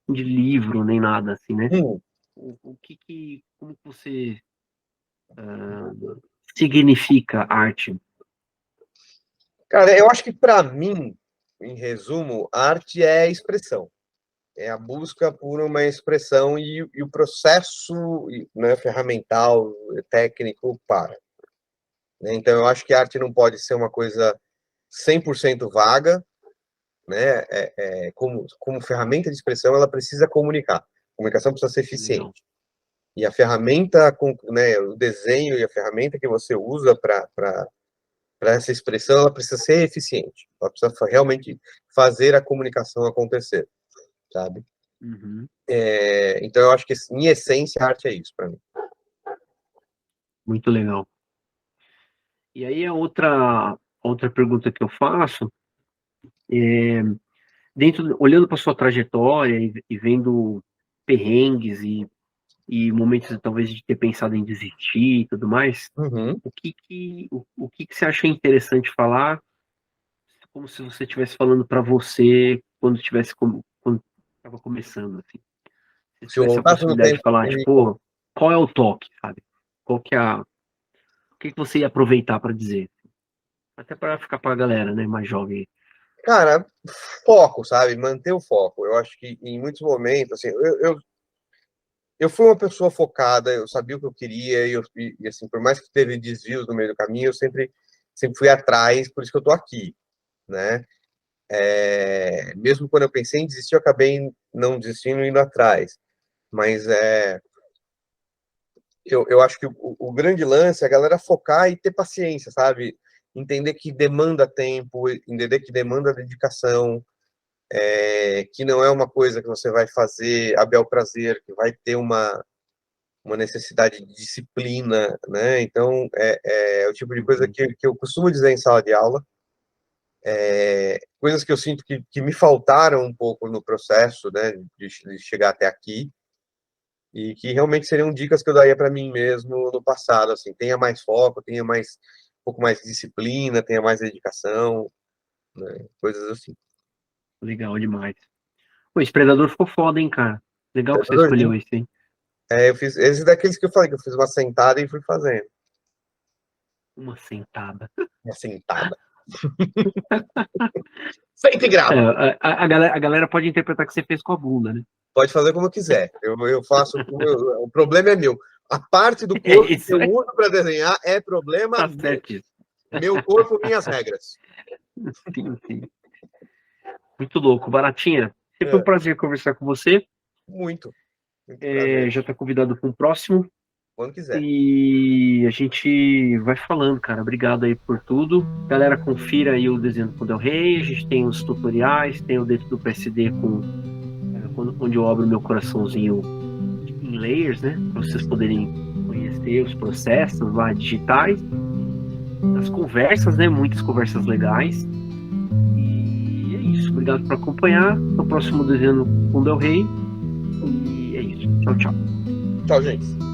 de livro nem nada assim, né? Como que você significa arte? Cara, eu acho que para mim, em resumo, arte é expressão. É a busca por uma expressão e o processo, né, ferramental, técnico para. Né? Então, eu acho que a arte não pode ser uma coisa 100% vaga, né? Como ferramenta de expressão, ela precisa comunicar. A comunicação precisa ser eficiente. Legal. E a ferramenta, né, o desenho e a ferramenta que você usa para essa expressão, ela precisa ser eficiente. Ela precisa realmente fazer a comunicação acontecer, sabe? Uhum. Então, eu acho que, em essência, a arte é isso para mim. Muito legal. E aí a outra pergunta que eu faço é, olhando para sua trajetória e vendo perrengues e momentos talvez de ter pensado em desistir e tudo mais, Uhum. o que você acha interessante falar, como se você estivesse falando para você quando estava começando, assim. Se Se eu tivesse a voltasse no possibilidade de tempo, falar, tipo, qual é o toque, sabe? Qual que é o que você ia aproveitar para dizer? Até para ficar para a galera, né, mais jovem. Cara, foco, sabe? Manter o foco. Eu acho que em muitos momentos, assim, eu fui uma pessoa focada, eu sabia o que eu queria, e assim, por mais que teve desvios no meio do caminho, eu sempre fui atrás, por isso que eu tô aqui, né? Mesmo quando eu pensei em desistir, eu acabei não desistindo e indo atrás. Mas eu acho que o grande lance é a galera focar e ter paciência, sabe? Entender que demanda tempo, entender que demanda dedicação, que não é uma coisa que você vai fazer a bel prazer, que vai ter uma necessidade de disciplina, né? Então, é o tipo de coisa que eu costumo dizer em sala de aula, coisas que eu sinto que me faltaram um pouco no processo, né, de chegar até aqui, e que realmente seriam dicas que eu daria para mim mesmo no passado, assim, tenha mais foco, tenha mais um pouco mais de disciplina, tenha mais dedicação, né, coisas assim. Legal demais. O Predador ficou foda, hein, cara? Legal que você escolheu esse, hein? Eu fiz esse daqueles que eu falei, que eu fiz uma sentada e fui fazendo. Uma sentada. Uma sentada. Senta e grava. A galera pode interpretar que você fez com a bunda, né? Pode fazer como quiser. Eu faço. O problema é meu. A parte do corpo que eu uso para desenhar é problema tá meu. Certo. Meu corpo, minhas regras. Sim. Muito louco. Baratinha, sempre um prazer conversar com você. Muito já está convidado para um próximo. Quando quiser. E a gente vai falando, cara. Obrigado aí por tudo. Galera, confira aí o desenho do Del Rey. A gente tem os tutoriais, tem o dentro do PSD onde eu abro meu coraçãozinho em layers, né? Para vocês poderem conhecer os processos lá digitais. As conversas, né? Muitas conversas legais. E é isso. Obrigado por acompanhar. No próximo desenho com Del Rey. E é isso. Tchau, tchau. Tchau, gente.